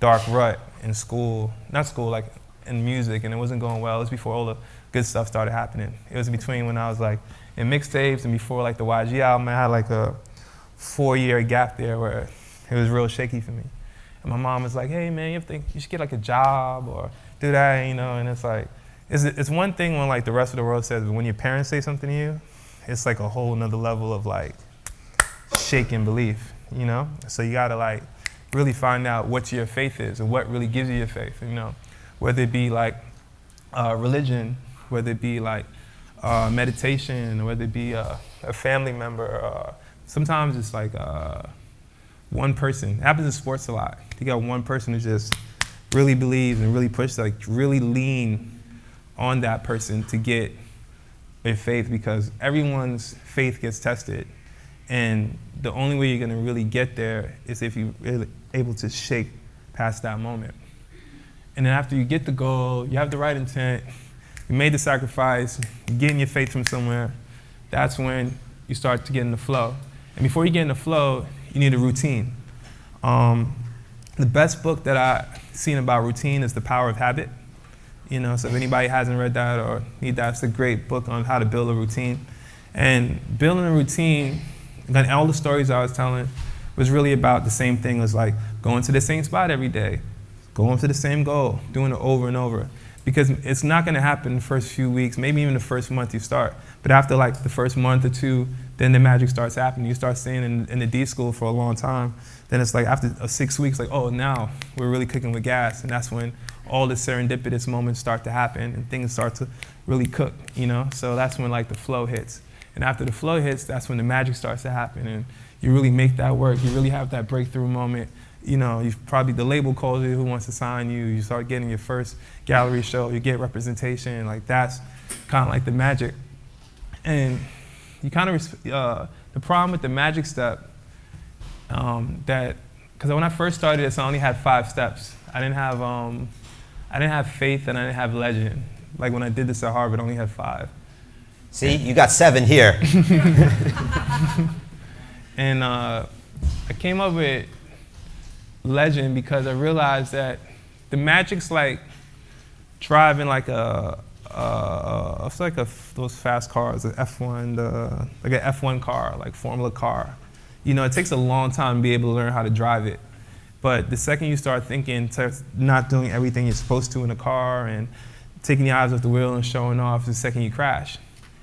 dark rut in school, not school, like in music, and it wasn't going well. It was before all the good stuff started happening. It was between when I was like in mixtapes and before like the YG album. I had like a 4-year gap there where it was real shaky for me. And my mom was like, hey man, you should get like a job or do that, you know, and it's like, it's one thing when like the rest of the world says, but when your parents say something to you, it's like a whole nother level of like shaking belief, you know? So you gotta like really find out what your faith is and what really gives you your faith, you know? Whether it be like religion, whether it be like meditation, or whether it be a family member. Sometimes it's like one person. It happens in sports a lot. You got one person who just really believes and really pushes, like really lean on that person to get their faith, because everyone's faith gets tested. And the only way you're gonna really get there is if you're really able to shake past that moment. And then after you get the goal, you have the right intent, you made the sacrifice, you're getting your faith from somewhere, that's when you start to get in the flow. And before you get in the flow, you need a routine. The best book that I've seen about routine is The Power of Habit. You know, so if anybody hasn't read that or need that, it's a great book on how to build a routine. And building a routine, and all the stories I was telling was really about the same thing. It was like going to the same spot every day, going to the same goal, doing it over and over. Because it's not gonna happen the first few weeks, maybe even the first month you start. But after like the first month or two, then the magic starts happening. You start staying in the D school for a long time. Then it's like after 6 weeks, like, oh, now we're really cooking with gas. And that's when all the serendipitous moments start to happen and things start to really cook, you know? So that's when like the flow hits. And after the flow hits, that's when the magic starts to happen. And you really make that work. You really have that breakthrough moment. You know, you've probably, the label calls you, who wants to sign you. You start getting your first gallery show. You get representation. Like that's kind of like the magic. And you kind of, the problem with the magic step, because when I first started this, I only had 5 steps. I didn't have faith and I didn't have legend. Like when I did this at Harvard, I only had 5. See, you got 7 here. And I came up with legend because I realized that the magic's like driving like it's like those fast cars, an F1, like an F1 car, like Formula car. You know, it takes a long time to be able to learn how to drive it. But the second you start thinking, not doing everything you're supposed to in the car and taking your eyes off the wheel and showing off, the second you crash.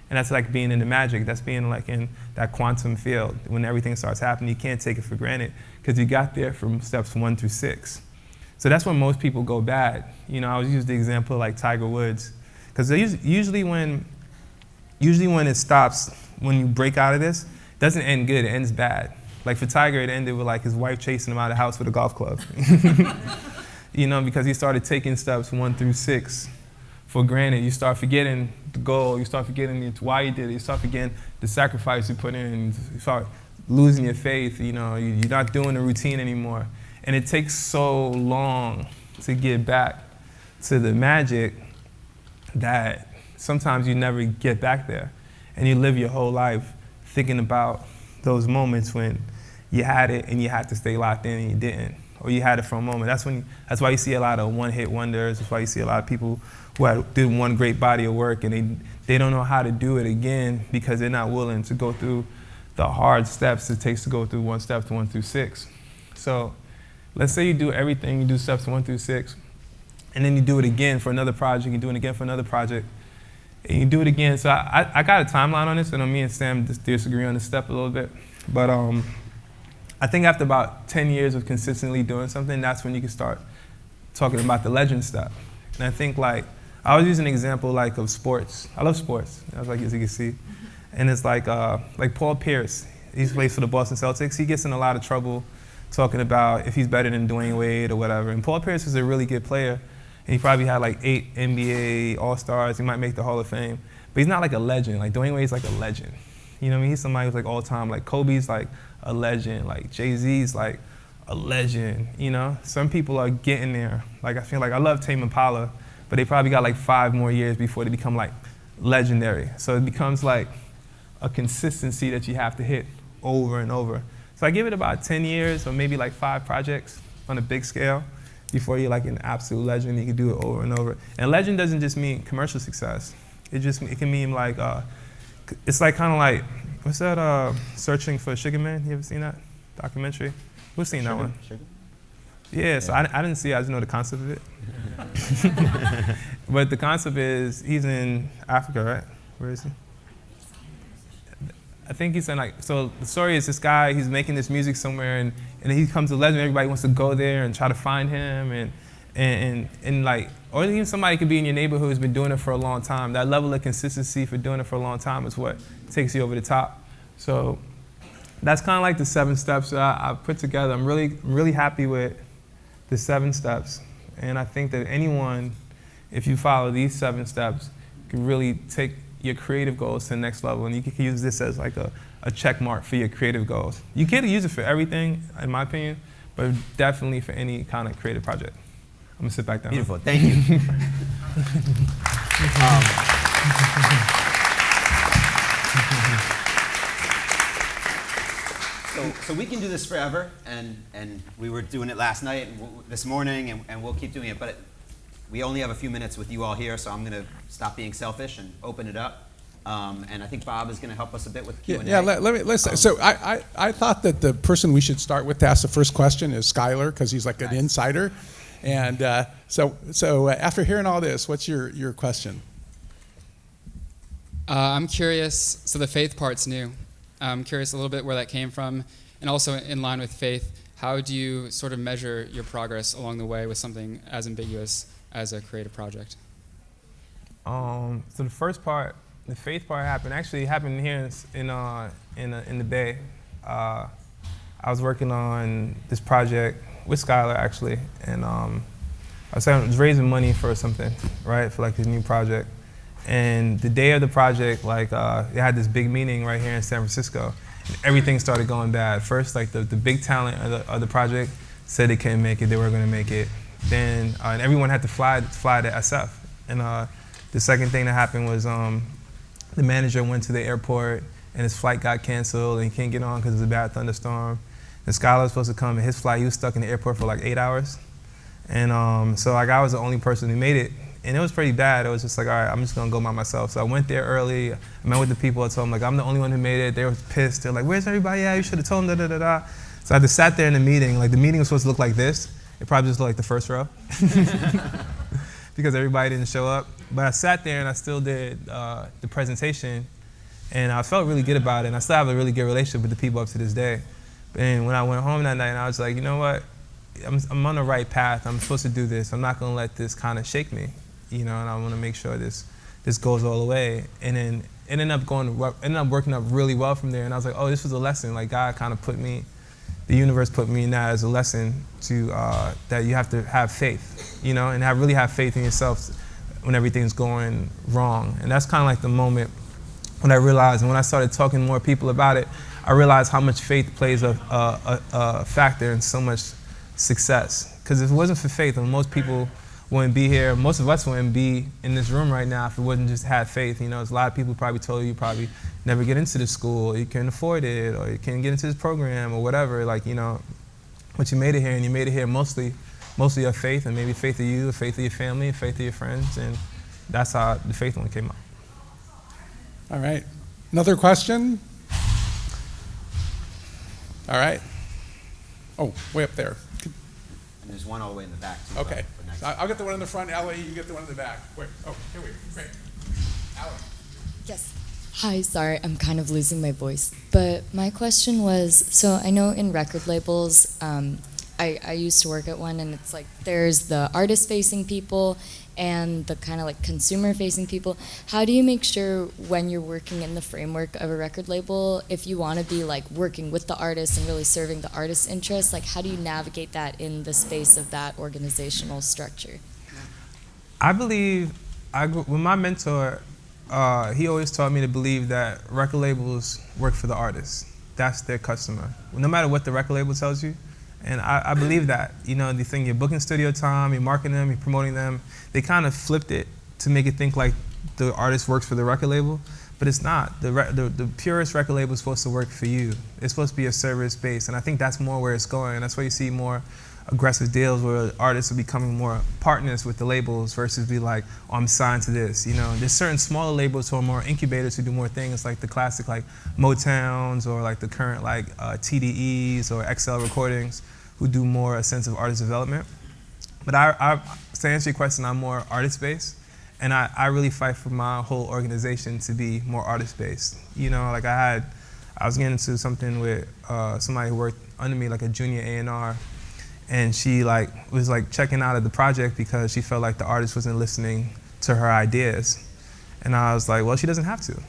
And that's like being in the magic. That's being like in that quantum field. When everything starts happening, you can't take it for granted because you got there from steps 1 through 6. So that's when most people go bad. You know, I was using the example of like Tiger Woods. Because usually when it stops, when you break out of this, it doesn't end good, it ends bad. Like for Tiger, it ended with like his wife chasing him out of the house with a golf club. You know, because he started taking steps 1 through 6 for granted. You start forgetting the goal, you start forgetting why you did it, you start forgetting the sacrifice you put in, you start losing your faith, you know, you're not doing the routine anymore. And it takes so long to get back to the magic that sometimes you never get back there. And you live your whole life thinking about those moments when you had it and you had to stay locked in and you didn't. Or you had it for a moment. That's why you see a lot of one-hit wonders. That's why you see a lot of people who did one great body of work and they don't know how to do it again because they're not willing to go through the hard steps it takes to go through 1 step to 1 through 6. So let's say you do everything, you do steps 1 through 6, and then you do it again for another project, you do it again for another project, and you do it again. So I got a timeline on this, and me and Sam disagree on this step a little bit, but I think after about 10 years of consistently doing something, that's when you can start talking about the legend step. And I think like, I was using an example like of sports. I love sports, as you can see. And it's like Paul Pierce, he plays for the Boston Celtics. He gets in a lot of trouble talking about if he's better than Dwayne Wade or whatever. And Paul Pierce is a really good player. And he probably had like 8 NBA All-Stars. He might make the Hall of Fame. But he's not like a legend. Like Dwayne Wade's like a legend. You know what I mean? He's somebody who's like all time. Like Kobe's like a legend. Like Jay-Z's like a legend, you know? Some people are getting there. Like I feel like I love Tame Impala, but they probably got like 5 more years before they become like legendary. So it becomes like a consistency that you have to hit over and over. So I give it about 10 years or maybe like 5 projects on a big scale before you're like an absolute legend. You can do it over and over. And legend doesn't just mean commercial success. It can mean like, it's like kind of like, what's that, Searching for Sugar Man? You ever seen that documentary? Who's seen that one? Sugar? Yeah, so I didn't see it, I just know the concept of it. But the concept is, he's in Africa, right? Where is he? I think he's saying like, so the story is this guy, he's making this music somewhere, and he comes to Legend, everybody wants to go there and try to find him, and like, or even somebody could be in your neighborhood who's been doing it for a long time. That level of consistency for doing it for a long time is what takes you over the top. So that's kind of like the 7 steps that I put together. I'm really happy with the 7 steps, and I think that anyone, if you follow these 7 steps, can really take your creative goals to the next level, and you can use this as like a check mark for your creative goals. You can't use it for everything, in my opinion, but definitely for any kind of creative project. I'm gonna sit back down. Beautiful, thank you. So we can do this forever, and we were doing it last night and this morning, and we'll keep doing it, but we only have a few minutes with you all here, so I'm going to stop being selfish and open it up. And I think Bob is going to help us a bit with Q&A. Yeah, let's. So I thought that the person we should start with to ask the first question is Skylar, because he's like an insider. And so after hearing all this, what's your question? I'm curious, so the faith part's new. I'm curious a little bit where that came from, and also in line with faith, how do you sort of measure your progress along the way with something as ambiguous as a creative project? So the first part, the faith part happened here in the Bay. I was working on this project with Skylar actually, and I was raising money for something, right, for like this new project. And the day of the project, like they had this big meeting right here in San Francisco, and everything started going bad. First, like the big talent of the project said they couldn't make it, they weren't going to make it. Then and everyone had to fly to SF. And the second thing that happened was the manager went to the airport and his flight got canceled and he can't get on because it was a bad thunderstorm. And Skylar was supposed to come, and his flight, he was stuck in the airport for like 8 hours. And so like I was the only person who made it. And it was pretty bad. It was just like, all right, I'm just gonna go by myself. So I went there early, I met with the people, I told them like, I'm the only one who made it. They were pissed. They're like, where's everybody at? You should have told them, da-da-da-da. So I just sat there in the meeting. Like the meeting was supposed to look like this. It probably just looked like the first row because everybody didn't show up. But I sat there and I still did the presentation, and I felt really good about it. And I still have a really good relationship with the people up to this day. And when I went home that night, I was like, you know what? I'm on the right path. I'm supposed to do this. I'm not gonna let this kind of shake me, you know. And I want to make sure this goes all the way. And then it ended up working out really well from there. And I was like, oh, this was a lesson. Like God kind of the universe put me in that as a lesson to that you have to have faith, you know, and really have faith in yourself when everything's going wrong. And that's kind of like the moment when I realized, and when I started talking to more people about it, I realized how much faith plays a factor in so much success. Because if it wasn't for faith, and most people wouldn't be here, most of us wouldn't be in this room right now if it wasn't just had faith. You know, there's a lot of people probably told you probably never get into this school, or you can't afford it, or you can't get into this program, or whatever. Like, you know, but you made it here, and you made it here mostly your faith, and maybe faith of you, faith of your family, faith of your friends, and that's how the faith one came out. All right. Another question? All right. Oh, way up there. And there's one all the way in the back, too. Okay. I'll get the one in the front. Ally, you get the one in the back. Wait. Oh, here we go. Great. Ally. Yes. Hi, sorry, I'm kind of losing my voice. But my question was, so I know in record labels, I used to work at one, and it's like there's the artist-facing people and the kind of like consumer-facing people. How do you make sure when you're working in the framework of a record label, if you want to be like working with the artist and really serving the artist's interests, like how do you navigate that in the space of that organizational structure? I believe, with my mentor, he always taught me to believe that record labels work for the artist. That's their customer, no matter what the record label tells you. And I believe that, you know, the thing, you're booking studio time, you're marketing them, you're promoting them. They kind of flipped it to make it think like the artist works for the record label, but it's not. The purest record label is supposed to work for you. It's supposed to be a service based, and I think that's more where it's going. And that's why you see more aggressive deals where artists are becoming more partners with the labels versus be like, oh, I'm signed to this. You know, there's certain smaller labels who are more incubators who do more things like the classic like Motowns or like the current like TDEs or XL Recordings who do more a sense of artist development. But to answer your question, I'm more artist-based, and I really fight for my whole organization to be more artist-based. You know, like I I was getting into something with somebody who worked under me, like a junior A&R, and she was checking out of the project because she felt like the artist wasn't listening to her ideas. And I was like, well, she doesn't have to.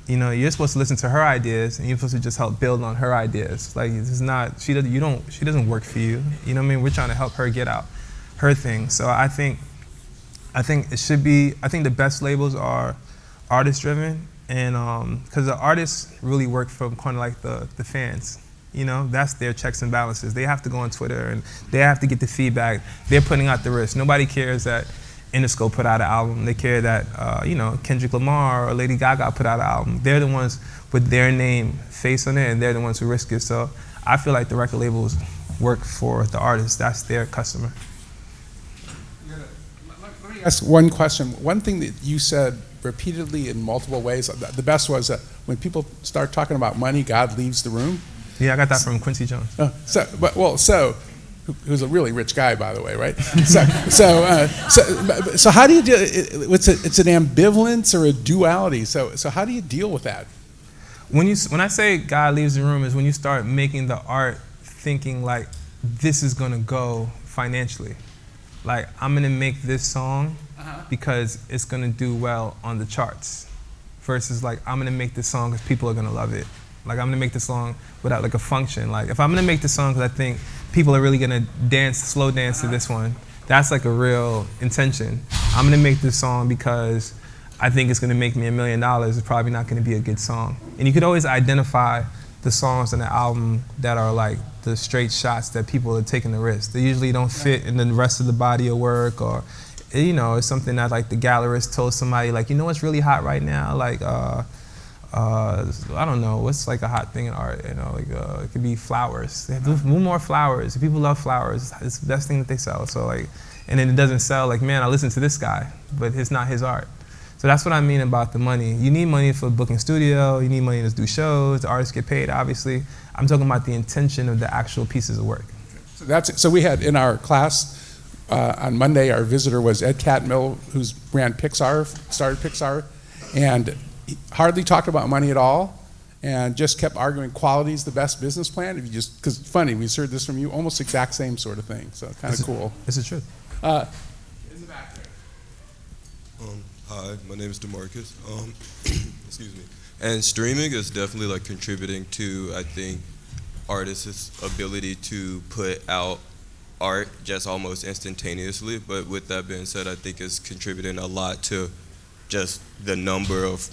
You know, you're supposed to listen to her ideas, and you're supposed to just help build on her ideas. Like, this is not, she doesn't work for you. You know what I mean? We're trying to help her get out her thing. So I think it should be, I think the best labels are artist-driven, and because the artists really work from kind of like the fans. You know, that's their checks and balances. They have to go on Twitter and they have to get the feedback. They're putting out the risk. Nobody cares that Interscope put out an album. They care that, you know, Kendrick Lamar or Lady Gaga put out an album. They're the ones with their name, face on it, and they're the ones who risk it. So I feel like the record labels work for the artists. That's their customer. Let me ask one question. One thing that you said repeatedly in multiple ways, the best was that when people start talking about money, God leaves the room. Yeah, I got that from Quincy Jones. Who's a really rich guy, by the way, right? So how do you deal? It's an ambivalence or a duality. So how do you deal with that? When I say God leaves the room is when you start making the art thinking like this is gonna go financially. Like, I'm gonna make this song because it's gonna do well on the charts, versus like I'm gonna make this song because people are gonna love it. Like, I'm gonna make this song without like a function. Like, if I'm gonna make this song because I think people are really gonna slow dance to this one, that's like a real intention. I'm gonna make this song because I think it's gonna make me $1 million. It's probably not gonna be a good song. And you could always identify the songs on the album that are like the straight shots that people are taking the risk. They usually don't fit in the rest of the body of work, or, you know, it's something that like the gallerist told somebody, like, you know what's really hot right now? Like, I don't know, what's like a hot thing in art, you know, like it could be flowers. They have more flowers. If people love flowers, it's the best thing that they sell. So like, and then it doesn't sell, like, man, I listen to this guy, but it's not his art. So that's what I mean about the money. You need money for booking studio, you need money to do shows, the artists get paid, obviously. I'm talking about the intention of the actual pieces of work. So that's it. So we had in our class on Monday, our visitor was Ed Catmull, who's started Pixar, and he hardly talked about money at all, and just kept arguing quality's the best business plan. If you just, because it's funny, we heard this from you, almost exact same sort of thing. So kind of cool. It's the truth. In the back there. Hi, my name is DeMarcus. Excuse me. And streaming is definitely like contributing to, I think, artists' ability to put out art just almost instantaneously. But with that being said, I think it's contributing a lot to just the number of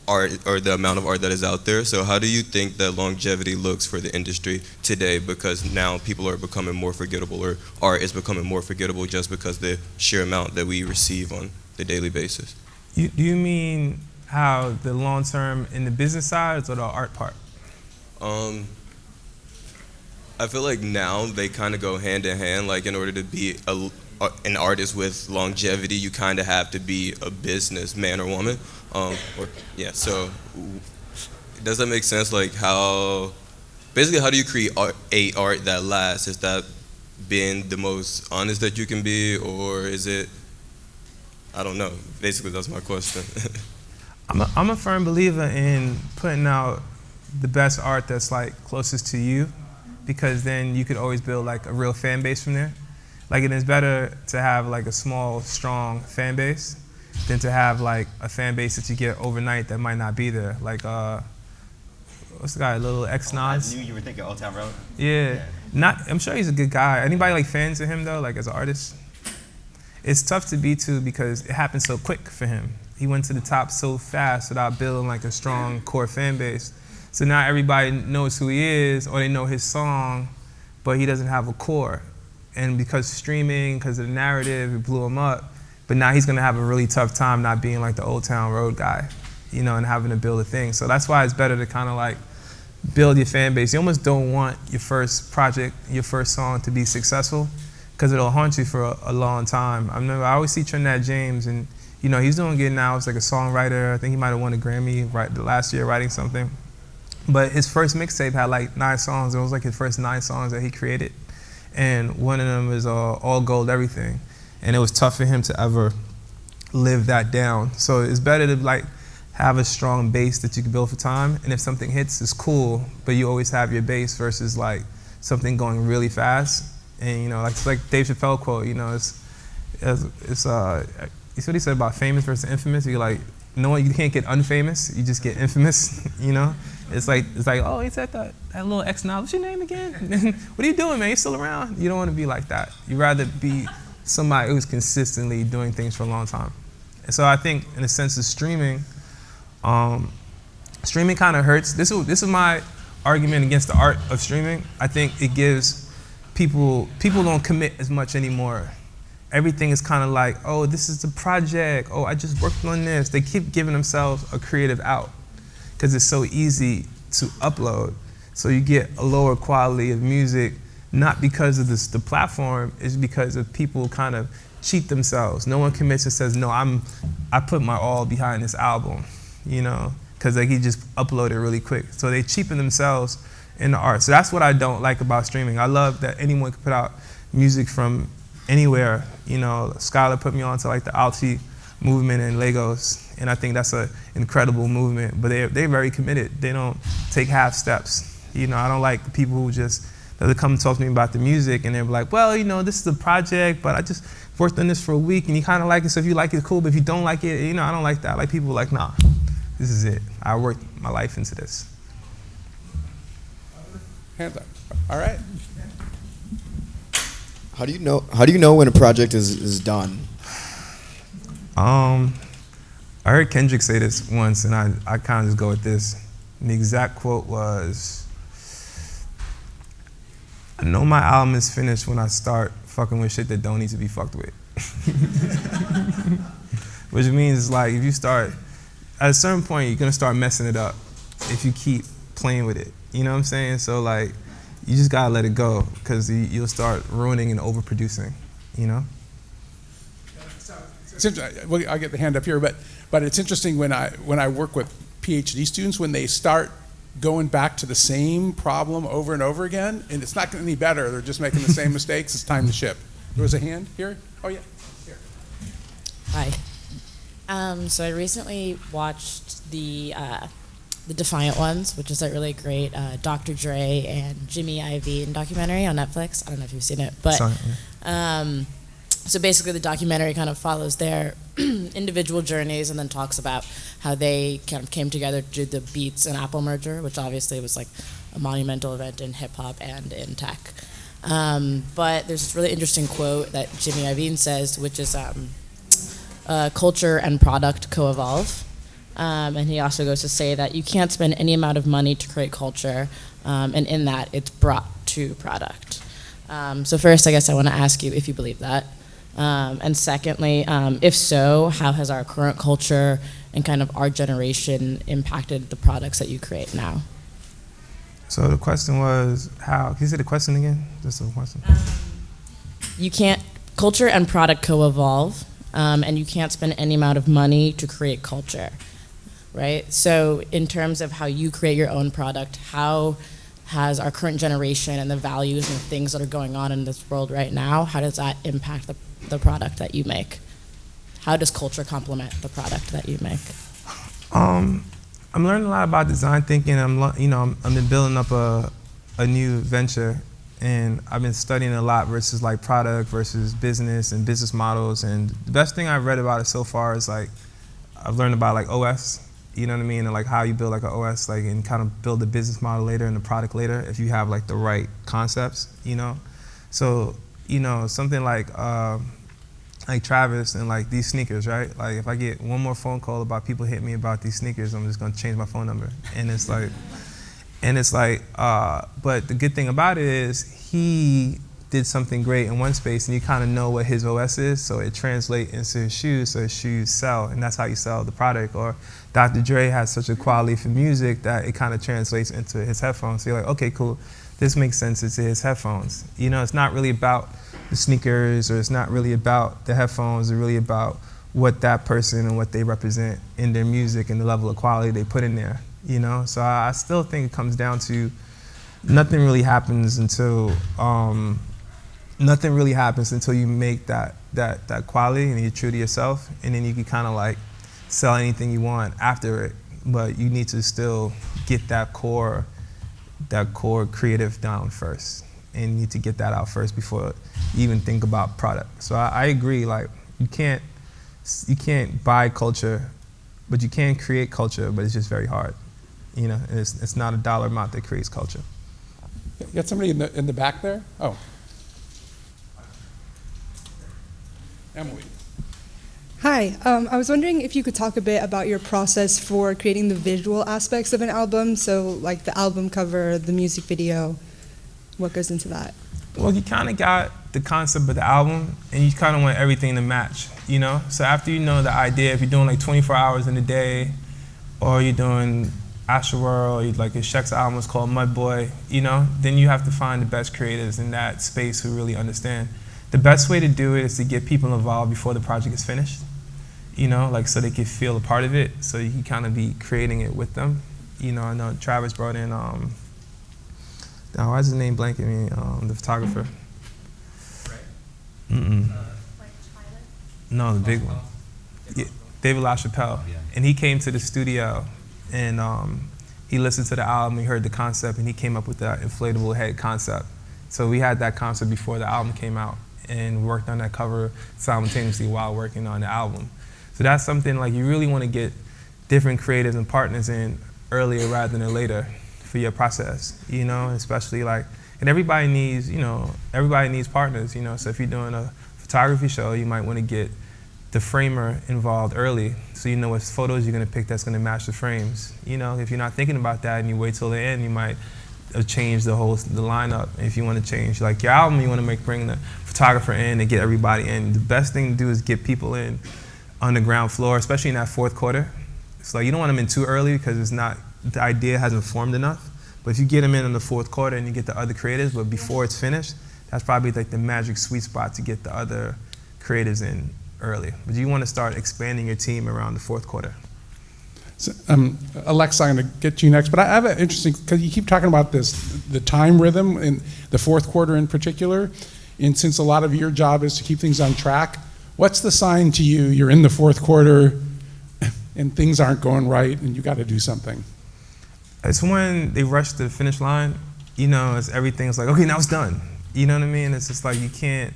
art or the amount of art that is out there. So how do you think that longevity looks for the industry today? Because now people are becoming more forgettable, or art is becoming more forgettable just because the sheer amount that we receive on the daily basis. Do you mean how the long term in the business side or the art part? I feel like now they kind of go hand in hand. Like, in order to be an artist with longevity, you kind of have to be a businessman or woman. So does that make sense? Like, basically how do you create art that lasts? Is that being the most honest that you can be, or is it, I don't know. Basically, that's my question. I'm a firm believer in putting out the best art that's like closest to you, because then you could always build like a real fan base from there. Like, it is better to have like a small, strong fan base than to have like a fan base that you get overnight that might not be there. Like, what's the guy, Little X-Nas? I knew you were thinking Old Town Road. Yeah. I'm sure he's a good guy. Anybody like fans of him though, like as an artist? It's tough to be to because it happened so quick for him. He went to the top so fast without building like a strong core fan base. So now everybody knows who he is, or they know his song, but he doesn't have a core. And because streaming, because of the narrative, it blew him up. But now he's gonna have a really tough time not being like the Old Town Road guy, you know, and having to build a thing. So that's why it's better to kind of like build your fan base. You almost don't want your first project, your first song to be successful, because it'll haunt you for a long time. I always see Trinidad James, and you know, he's doing good now. He's like a songwriter. I think he might have won a Grammy last year writing something. But his first mixtape had like 9 songs. It was like his first 9 songs that he created. And one of them is All Gold Everything. And it was tough for him to ever live that down. So it's better to like have a strong base that you can build for time, and if something hits, it's cool, but you always have your base versus like something going really fast. And you know, like Dave Chappelle quote, you know, it's what he said about famous versus infamous. You like, no, you can't get unfamous, you just get infamous. You know, it's like, oh, he said that little X now. What's your name again? What are you doing, man? You still around? You don't want to be like that. You rather be somebody who's consistently doing things for a long time. And so I think, in a sense of streaming, streaming kind of hurts. This is my argument against the art of streaming. I think it gives people don't commit as much anymore. Everything is kind of like, oh, this is the project. Oh, I just worked on this. They keep giving themselves a creative out because it's so easy to upload. So you get a lower quality of music, not because of the platform, it's because of people kind of cheat themselves. No one commits and says, no, I put my all behind this album, you know, because like he just uploaded really quick. So they cheapen themselves in the art. So that's what I don't like about streaming. I love that anyone can put out music from anywhere. You know, Skylar put me on to like the Alti movement in Lagos, and I think that's an incredible movement, but they're very committed. They don't take half steps. You know, I don't like the people who just, they'll come and talk to me about the music and they're like, well, you know, this is a project, but I just worked on this for a week and you kind of like it, so if you like it, cool, but if you don't like it, you know, I don't like that. I like people like, nah, this is it. I worked my life into this. Hands up. All right. How do you know when a project is done? I heard Kendrick say this once, and I kind of just go with this. And the exact quote was, I know my album is finished when I start fucking with shit that don't need to be fucked with. Which means, like, if you start, at a certain point, you're gonna start messing it up if you keep playing with it. You know what I'm saying? So, like, you just gotta let it go, because you'll start ruining and overproducing, you know? Well, I'll get the hand up here, but it's interesting when I work with PhD students, when they start going back to the same problem over and over again, and it's not getting any better, they're just making the same mistakes, it's time to ship. There was a hand here? Oh yeah, here. Hi. So I recently watched the Defiant Ones, which is a really great Dr. Dre and Jimmy Iovine documentary on Netflix. I don't know if you've seen it, but so basically the documentary kind of follows their individual journeys and then talks about how they kind of came together to do the Beats and Apple merger, which obviously was like a monumental event in hip hop and in tech. But there's this really interesting quote that Jimmy Iovine says, which is culture and product co-evolve. And he also goes to say that you can't spend any amount of money to create culture, and in that it's brought to product. So first, I guess I want to ask you if you believe that. And secondly, if so, how has our current culture and kind of our generation impacted the products that you create now? So the question was how? Can you say the question again? Just a question. You can't, culture and product co-evolve, and you can't spend any amount of money to create culture, right? So in terms of how you create your own product, how has our current generation and the values and things that are going on in this world right now, how does that impact the product that you make? How does culture complement the product that you make? I'm learning a lot about design thinking. I've been building up a new venture, and I've been studying a lot versus like product versus business and business models. And the best thing I've read about it so far is like I've learned about like OS. You know what I mean? And like how you build like an OS, like, and kind of build the business model later and the product later if you have like the right concepts, you know? So, you know, something like Travis and like these sneakers, right? Like if I get one more phone call about people hitting me about these sneakers, I'm just gonna change my phone number. And it's like, but the good thing about it is he did something great in one space and you kind of know what his OS is, so it translates into his shoes, so his shoes sell, and that's how you sell the product. Or Dr. Dre has such a quality for music that it kind of translates into his headphones. So you're like, okay, cool, this makes sense into his headphones. You know, it's not really about the sneakers, or it's not really about the headphones, it's really about what that person and what they represent in their music and the level of quality they put in there, you know? So I still think it comes down to nothing really happens until you make that quality and you're true to yourself, and then you can kind of like sell anything you want after it, but you need to still get that core creative down first, and you need to get that out first before you even think about product. So I agree, like you can't buy culture, but you can create culture, but it's just very hard. You know, and it's not a dollar amount that creates culture. You got somebody in the back there? Oh. Emily. Hi, I was wondering if you could talk a bit about your process for creating the visual aspects of an album, so like the album cover, the music video, what goes into that? Well, you kind of got the concept of the album, and you kind of want everything to match, you know? So after you know the idea, if you're doing like 24 hours in a day, or you're doing Asherworld, or like your Sheck's album is called Mud Boy, you know, then you have to find the best creatives in that space who really understand. The best way to do it is to get people involved before the project is finished, you know, like so they can feel a part of it, so you can kind of be creating it with them. You know, I know Travis brought in, why is his name blanking me, the photographer? No, the big one. Yeah, David LaChapelle. Yeah. And he came to the studio, and he listened to the album, he heard the concept, and he came up with that inflatable head concept. So we had that concept before the album came out, and worked on that cover simultaneously while working on the album. So that's something like you really want to get different creatives and partners in earlier rather than later for your process, you know, especially like, and everybody needs partners, you know, so if you're doing a photography show, you might want to get the framer involved early, so you know what photos you're going to pick that's going to match the frames. You know, if you're not thinking about that and you wait till the end, you might change the lineup. If you want to change like your album, you want to bring the photographer in and get everybody in. The best thing to do is get people in on the ground floor, especially in that fourth quarter. So you don't want them in too early because the idea hasn't formed enough. But if you get them in the fourth quarter and you get the other creatives, but before it's finished, that's probably like the magic sweet spot to get the other creatives in early. But you want to start expanding your team around the fourth quarter. So, Alexa, I'm going to get to you next, but I have an interesting, because you keep talking about the time rhythm in the fourth quarter in particular, and since a lot of your job is to keep things on track, what's the sign to you you're in the fourth quarter and things aren't going right and you got to do something? It's when they rush to the finish line, you know, everything's like, okay, now it's done. You know what I mean? It's just like you can't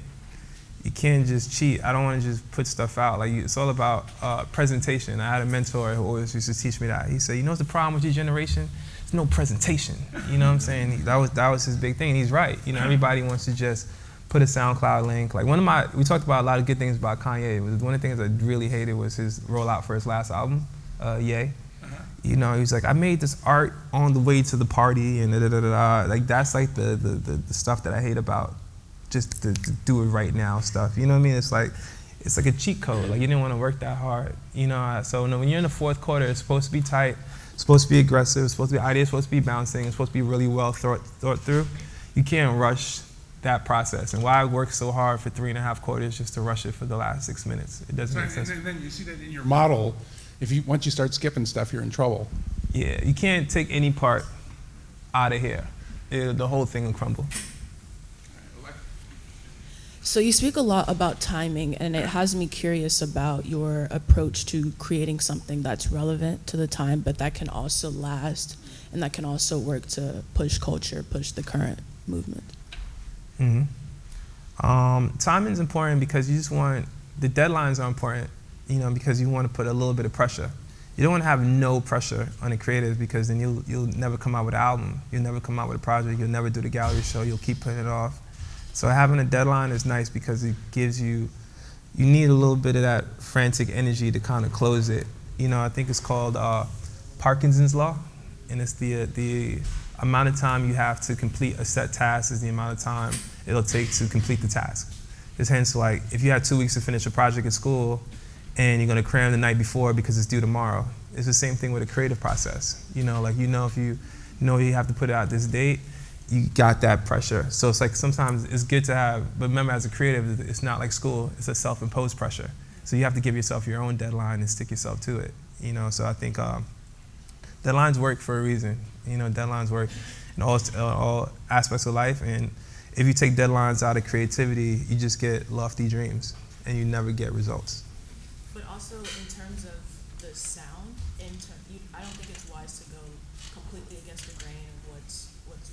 just cheat. I don't want to just put stuff out. Like it's all about presentation. I had a mentor who always used to teach me that. He said, you know what's the problem with your generation? There's no presentation. You know what I'm saying? That was his big thing. And he's right. You know, everybody wants to just put a SoundCloud link. Like we talked about a lot of good things about Kanye. One of the things I really hated was his rollout for his last album, Ye. You know, he was like, I made this art on the way to the party and da-da-da-da-da. Like that's like the stuff that I hate about just the do it right now stuff. You know what I mean? It's like a cheat code. Like you didn't want to work that hard. You know, so when you're in the fourth quarter, it's supposed to be tight, it's supposed to be aggressive, it's supposed to be ideas, supposed to be bouncing, it's supposed to be really well thought through. You can't rush that process. And why I work so hard for 3.5 quarters just to rush it for the last 6 minutes? It doesn't make sense. And then you see that in your model. Once you start skipping stuff, you're in trouble. Yeah, you can't take any part out of here. The whole thing will crumble. So you speak a lot about timing, and it has me curious about your approach to creating something that's relevant to the time, but that can also last, and that can also work to push culture, push the current movement. Timing's important because you just want, the deadlines are important, you know, because you want to put a little bit of pressure. You don't want to have no pressure on the creatives because then you'll never come out with an album, you'll never come out with a project, you'll never do the gallery show, you'll keep putting it off. So having a deadline is nice because it gives you need a little bit of that frantic energy to kind of close it. You know, I think it's called Parkinson's Law, and it's the amount of time you have to complete a set task is the amount of time it'll take to complete the task. It's hence like if you have 2 weeks to finish a project at school and you're gonna cram the night before because it's due tomorrow, it's the same thing with a creative process. You know, like if you know you have to put it out this date, you got that pressure. So it's like sometimes it's good to have, but remember as a creative, it's not like school, it's a self-imposed pressure. So you have to give yourself your own deadline and stick yourself to it. You know, so I think deadlines work for a reason. You know, deadlines work in all aspects of life, and if you take deadlines out of creativity, you just get lofty dreams and you never get results. But also in terms of the the sound. I don't think it's wise to go completely against the grain of what's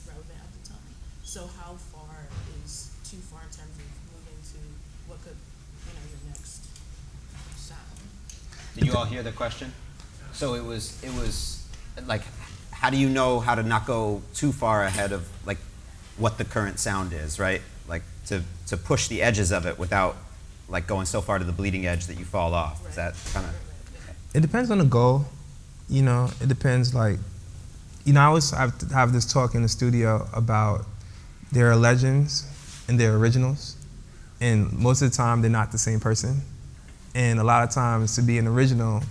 relevant at the time. So how far is too far in terms of moving to what could, your next sound? Did you all hear the question? So it was like, how do you know how to not go too far ahead of like what the current sound is, right? Like to push the edges of it without like going so far to the bleeding edge that you fall off. Is that kind of? It depends on the goal. It depends, like, I always have this talk in the studio about there are legends and there are originals, and most of the time they're not the same person. And a lot of times to be an original,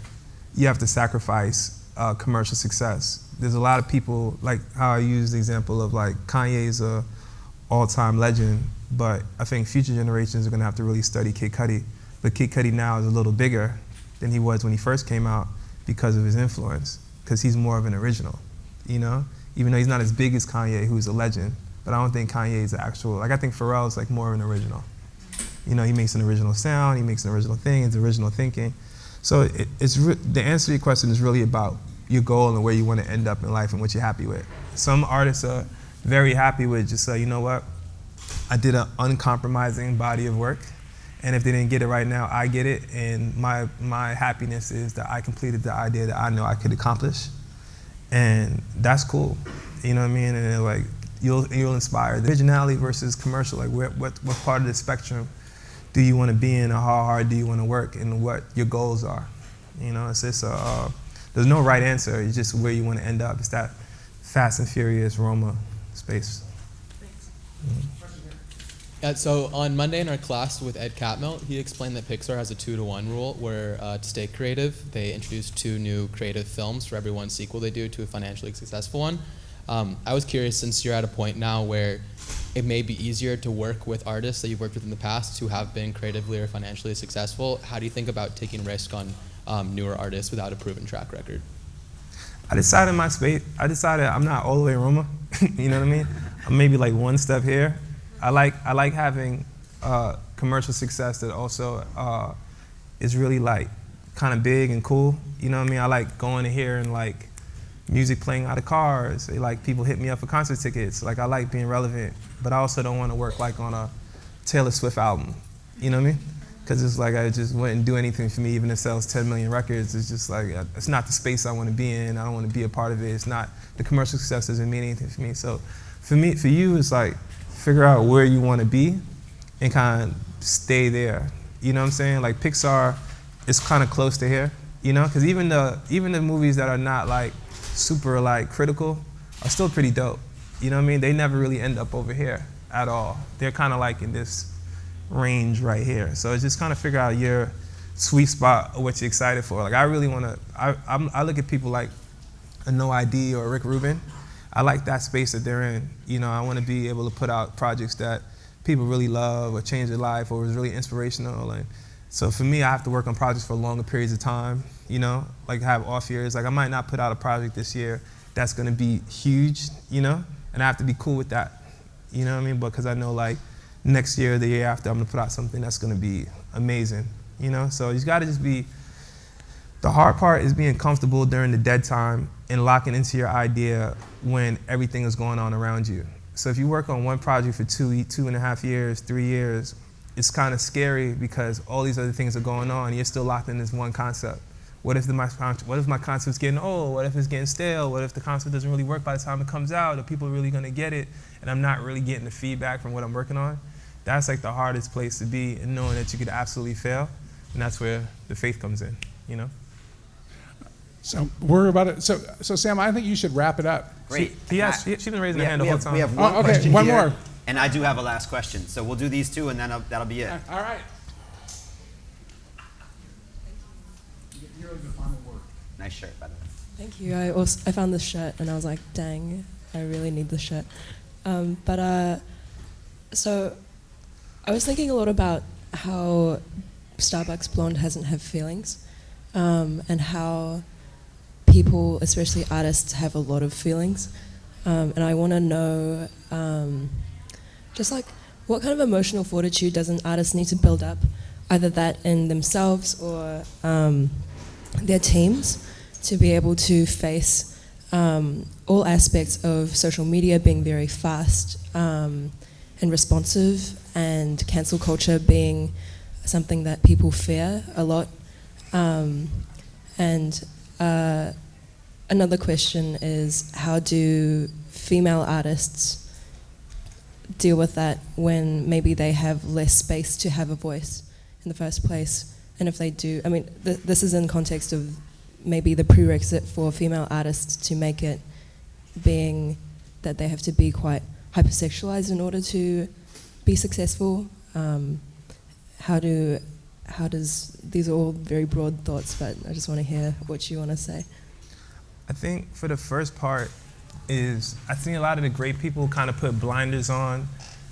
you have to sacrifice commercial success. There's a lot of people, like how I use the example of like Kanye's a all-time legend, but I think future generations are gonna have to really study Kid Cudi. But Kid Cudi now is a little bigger than he was when he first came out because of his influence, because he's more of an original, Even though he's not as big as Kanye, who's a legend, but I don't think Kanye is the actual, like I think Pharrell's like more of an original. He makes an original sound, he makes an original thing, it's original thinking. So the answer to your question is really about your goal and where you want to end up in life and what you're happy with. Some artists are very happy with just say, you know what, I did an uncompromising body of work, and if they didn't get it right now, I get it, and my happiness is that I completed the idea that I know I could accomplish, and that's cool, you know what I mean? And like you'll inspire the originality versus commercial. Like what part of the spectrum do you want to be in, or how hard do you want to work, and what your goals are? It's just there's no right answer. It's just where you want to end up. It's that Fast and Furious Roma space. Thanks. So on Monday in our class with Ed Catmull, he explained that Pixar has a 2-to-1 rule where to stay creative, they introduce 2 new creative films for every one sequel they do to a financially successful one. I was curious, since you're at a point now where it may be easier to work with artists that you've worked with in the past who have been creatively or financially successful, how do you think about taking risk on newer artists without a proven track record? I decided I'm not all the way Roma, you know what I mean? I'm maybe like one step here. I like having commercial success that also is really like kind of big and cool, you know what I mean? I like going to hear and like music playing out of cars. Like people hit me up for concert tickets. Like I like being relevant, but I also don't want to work like on a Taylor Swift album, you know what I mean? Because it's like I just wouldn't do anything for me, even if it sells 10 million records. It's just like, it's not the space I want to be in. I don't want to be a part of it. It's not, the commercial success doesn't mean anything for me. So for you, it's like, figure out where you want to be and kind of stay there. You know what I'm saying? Like Pixar is kind of close to here, because even the movies that are not like super like critical are still pretty dope. You know what I mean? They never really end up over here at all. They're kind of like in this range right here. So it's just kind of figure out your sweet spot of what you're excited for. Like I really want to, I look at people like a No ID or Rick Rubin. I like that space that they're in. I want to be able to put out projects that people really love or change their life or is really inspirational. And so for me, I have to work on projects for longer periods of time, like have off years. Like I might not put out a project this year that's going to be huge, and I have to be cool with that, you know what I mean? Because I know like next year, the year after, I'm going to put out something that's going to be amazing, So you got to just be, the hard part is being comfortable during the dead time and locking into your idea when everything is going on around you. So if you work on one project for 2.5 years, 3 years, it's kind of scary because all these other things are going on and you're still locked in this one concept. What if my concept's getting old? What if it's getting stale? What if the concept doesn't really work by the time it comes out? Are people really going to get it? And I'm not really getting the feedback from what I'm working on. That's like the hardest place to be, and knowing that you could absolutely fail. And that's where the faith comes in, So we're about it. So Sam, I think you should wrap it up. Great. She's been raising her hand the whole time. We have one question one here, more. And I do have a last question. So we'll do these 2, and then that'll be it. All right. You're the final word. Nice shirt, by the way. Thank you. I found this shirt, and I was like, dang, I really need this shirt. So I was thinking a lot about how Starbucks Blonde doesn't have feelings, and how people, especially artists, have a lot of feelings. And I want to know, just like, what kind of emotional fortitude does an artist need to build up, either that in themselves or their teams to be able to face all aspects of social media being very fast and responsive, and cancel culture being something that people fear a lot. Another question is, how do female artists deal with that when maybe they have less space to have a voice in the first place? And if they do, I mean, this is in context of maybe the prerequisite for female artists to make it being that they have to be quite hypersexualized in order to be successful. These are all very broad thoughts, but I just want to hear what you want to say. I think for the first part is, I think a lot of the great people kind of put blinders on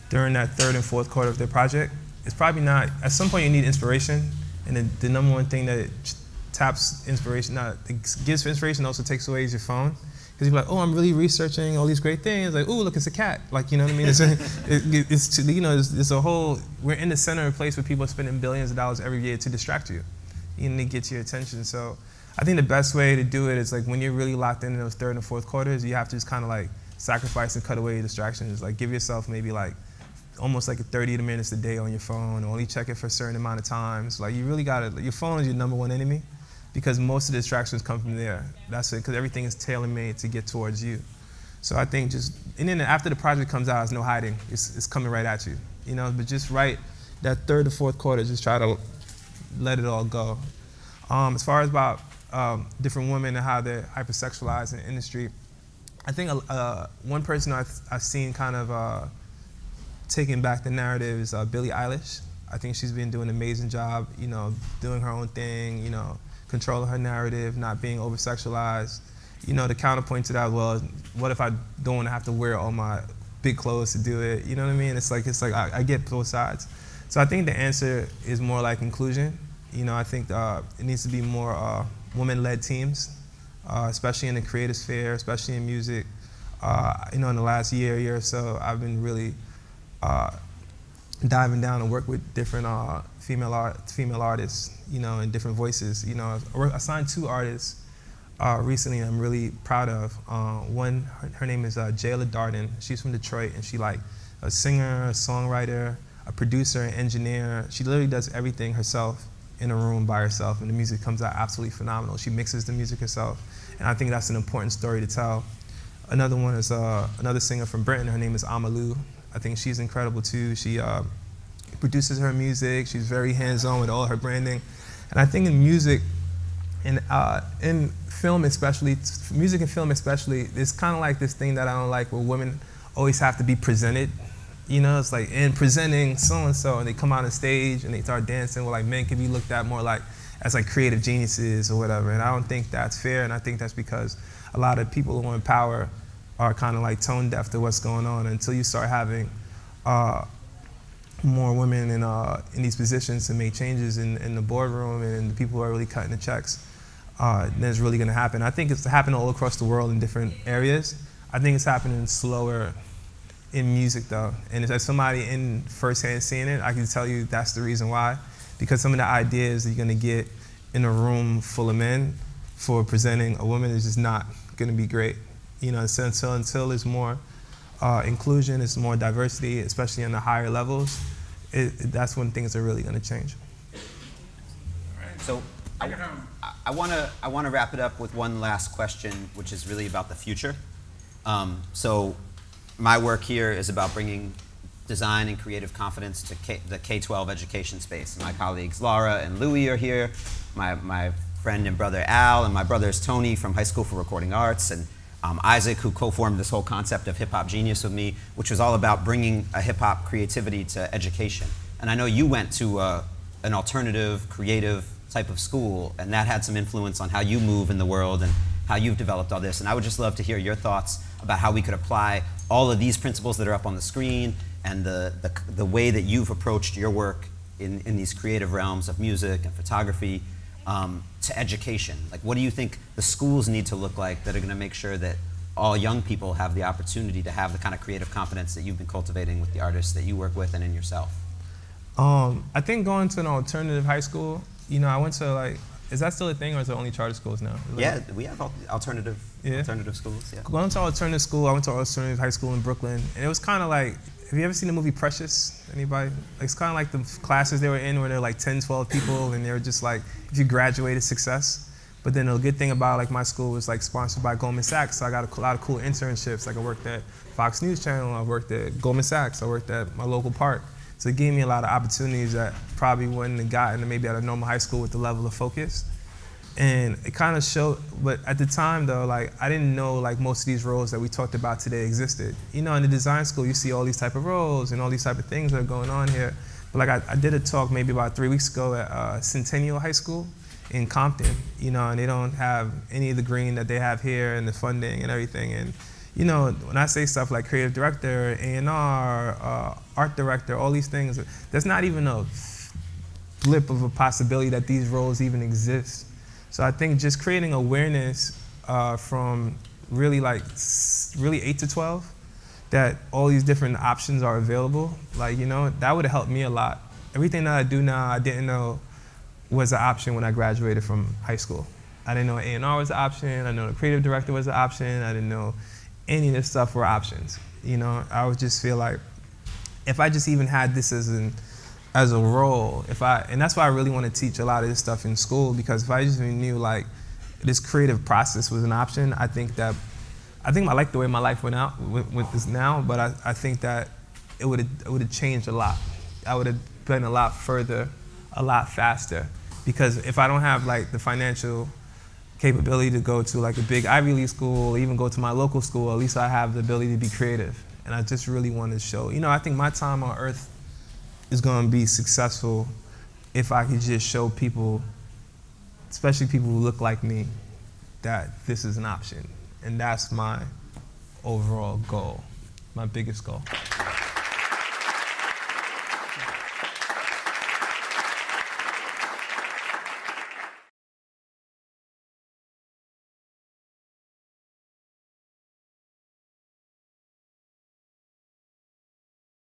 during that third and fourth quarter of their project. It's probably not, at some point you need inspiration, and the number one thing that taps inspiration, it gives inspiration, also takes away is your phone. Because you're like, oh, I'm really researching all these great things. Like, oh, look, it's a cat. Like, you know what I mean? It's a whole, we're in the center of a place where people are spending billions of dollars every year to distract you. You need to get your attention. So I think the best way to do it is like when you're really locked in those third and fourth quarters, you have to just kind of like sacrifice and cut away your distractions. Like give yourself maybe like almost like 30 minutes a day on your phone, only check it for a certain amount of times. Like you really gotta, your phone is your number one enemy, because most of the distractions come from there. That's it, because everything is tailor-made to get towards you. So I think just, and then after the project comes out, there's no hiding. It's coming right at you, you know. But just right, that third to fourth quarter, just try to let it all go. As far as about different women and how they're hypersexualized in the industry, I think one person I've seen kind of taking back the narrative is Billie Eilish. I think she's been doing an amazing job, you know, doing her own thing, you know, controlling her narrative, not being over-sexualized. You know, the counterpoint to that, well, what if I don't want to have to wear all my big clothes to do it? You know what I mean? It's like I get both sides. So I think the answer is more like inclusion. You know, I think it needs to be more women-led teams, especially in the creative sphere, especially in music. You know, in the last year or so, I've been really diving down and work with different female artists, you know, and different voices. You know, I signed 2 artists recently I'm really proud of. One, her name is Jayla Darden. She's from Detroit, and she like a singer, a songwriter, a producer, an engineer. She literally does everything herself in a room by herself, and the music comes out absolutely phenomenal. She mixes the music herself, and I think that's an important story to tell. Another one is another singer from Britain. Her name is Amalu. I think she's incredible too. She produces her music. She's very hands-on with all her branding. And I think in music, in film especially, music and film especially, it's kind of like this thing that I don't like, where women always have to be presented. You know, it's like, in presenting so-and-so, and they come out on stage and they start dancing, well, like men can be looked at more like as like creative geniuses or whatever. And I don't think that's fair, and I think that's because a lot of people who are in power are kind of like tone deaf to what's going on. Until you start having more women in these positions to make changes in the boardroom and the people who are really cutting the checks, then it's really gonna happen. I think it's happening all across the world in different areas. I think it's happening slower in music though. And as somebody in firsthand seeing it, I can tell you that's the reason why. Because some of the ideas that you're gonna get in a room full of men for presenting a woman is just not gonna be great. You know, so until there's more inclusion, there's more diversity, especially on the higher levels, that's when things are really gonna change. So I wanna wrap it up with one last question, which is really about the future. So my work here is about bringing design and creative confidence to the K-12 education space. My colleagues Laura and Louie are here, my friend and brother Al, and my brothers Tony from High School for Recording Arts, and Isaac, who co-formed this whole concept of Hip Hop Genius with me, which was all about bringing a hip hop creativity to education. And I know you went to an alternative, creative type of school, and that had some influence on how you move in the world and how you've developed all this. And I would just love to hear your thoughts about how we could apply all of these principles that are up on the screen and the way that you've approached your work in these creative realms of music and photography to education. Like, what do you think the schools need to look like that are gonna make sure that all young people have the opportunity to have the kind of creative confidence that you've been cultivating with the artists that you work with and in yourself? I think going to an alternative high school, you know, I went to like, Is that still a thing, or is it only charter schools now? Yeah, we have alternative schools. Yeah. Going to alternative school, I went to alternative high school in Brooklyn, and it was kind of like, have you ever seen the movie Precious? Anybody? Like, it's kind of like the classes they were in where they're like 10, 12 people, and they were just like, if you graduated, success. But then the good thing about like my school was like sponsored by Goldman Sachs, so I got a lot of cool internships. Like I worked at Fox News Channel, I worked at Goldman Sachs, I worked at my local park. So it gave me a lot of opportunities that probably wouldn't have gotten maybe at a normal high school with the level of focus. And it kind of showed, but at the time though, like I didn't know like most of these roles that we talked about today existed. You know, in the design school, you see all these type of roles and all these type of things that are going on here. But like I did a talk maybe about 3 weeks ago at Centennial High School in Compton, you know, and they don't have any of the green that they have here and the funding and everything. And you know, when I say stuff like creative director, A&R, art director, all these things, there's not even a blip of a possibility that these roles even exist. So I think just creating awareness from really 8 to 12, that all these different options are available, like, you know, that would have helped me a lot. Everything that I do now, I didn't know was an option when I graduated from high school. I didn't know A&R was an option, I didn't know the creative director was an option, I didn't know any of this stuff were options. You know, I would just feel like if I just even had this as a role, and that's why I really want to teach a lot of this stuff in school, because if I just knew like this creative process was an option, I think I like the way my life went out with this now, but I think that it would have changed a lot. I would have been a lot further, a lot faster, because if I don't have like the financial capability to go to like a big Ivy League school, or even go to my local school, at least I have the ability to be creative. And I just really want to show, you know, I think my time on earth is going to be successful if I could just show people, especially people who look like me, that this is an option. And that's my overall goal, my biggest goal.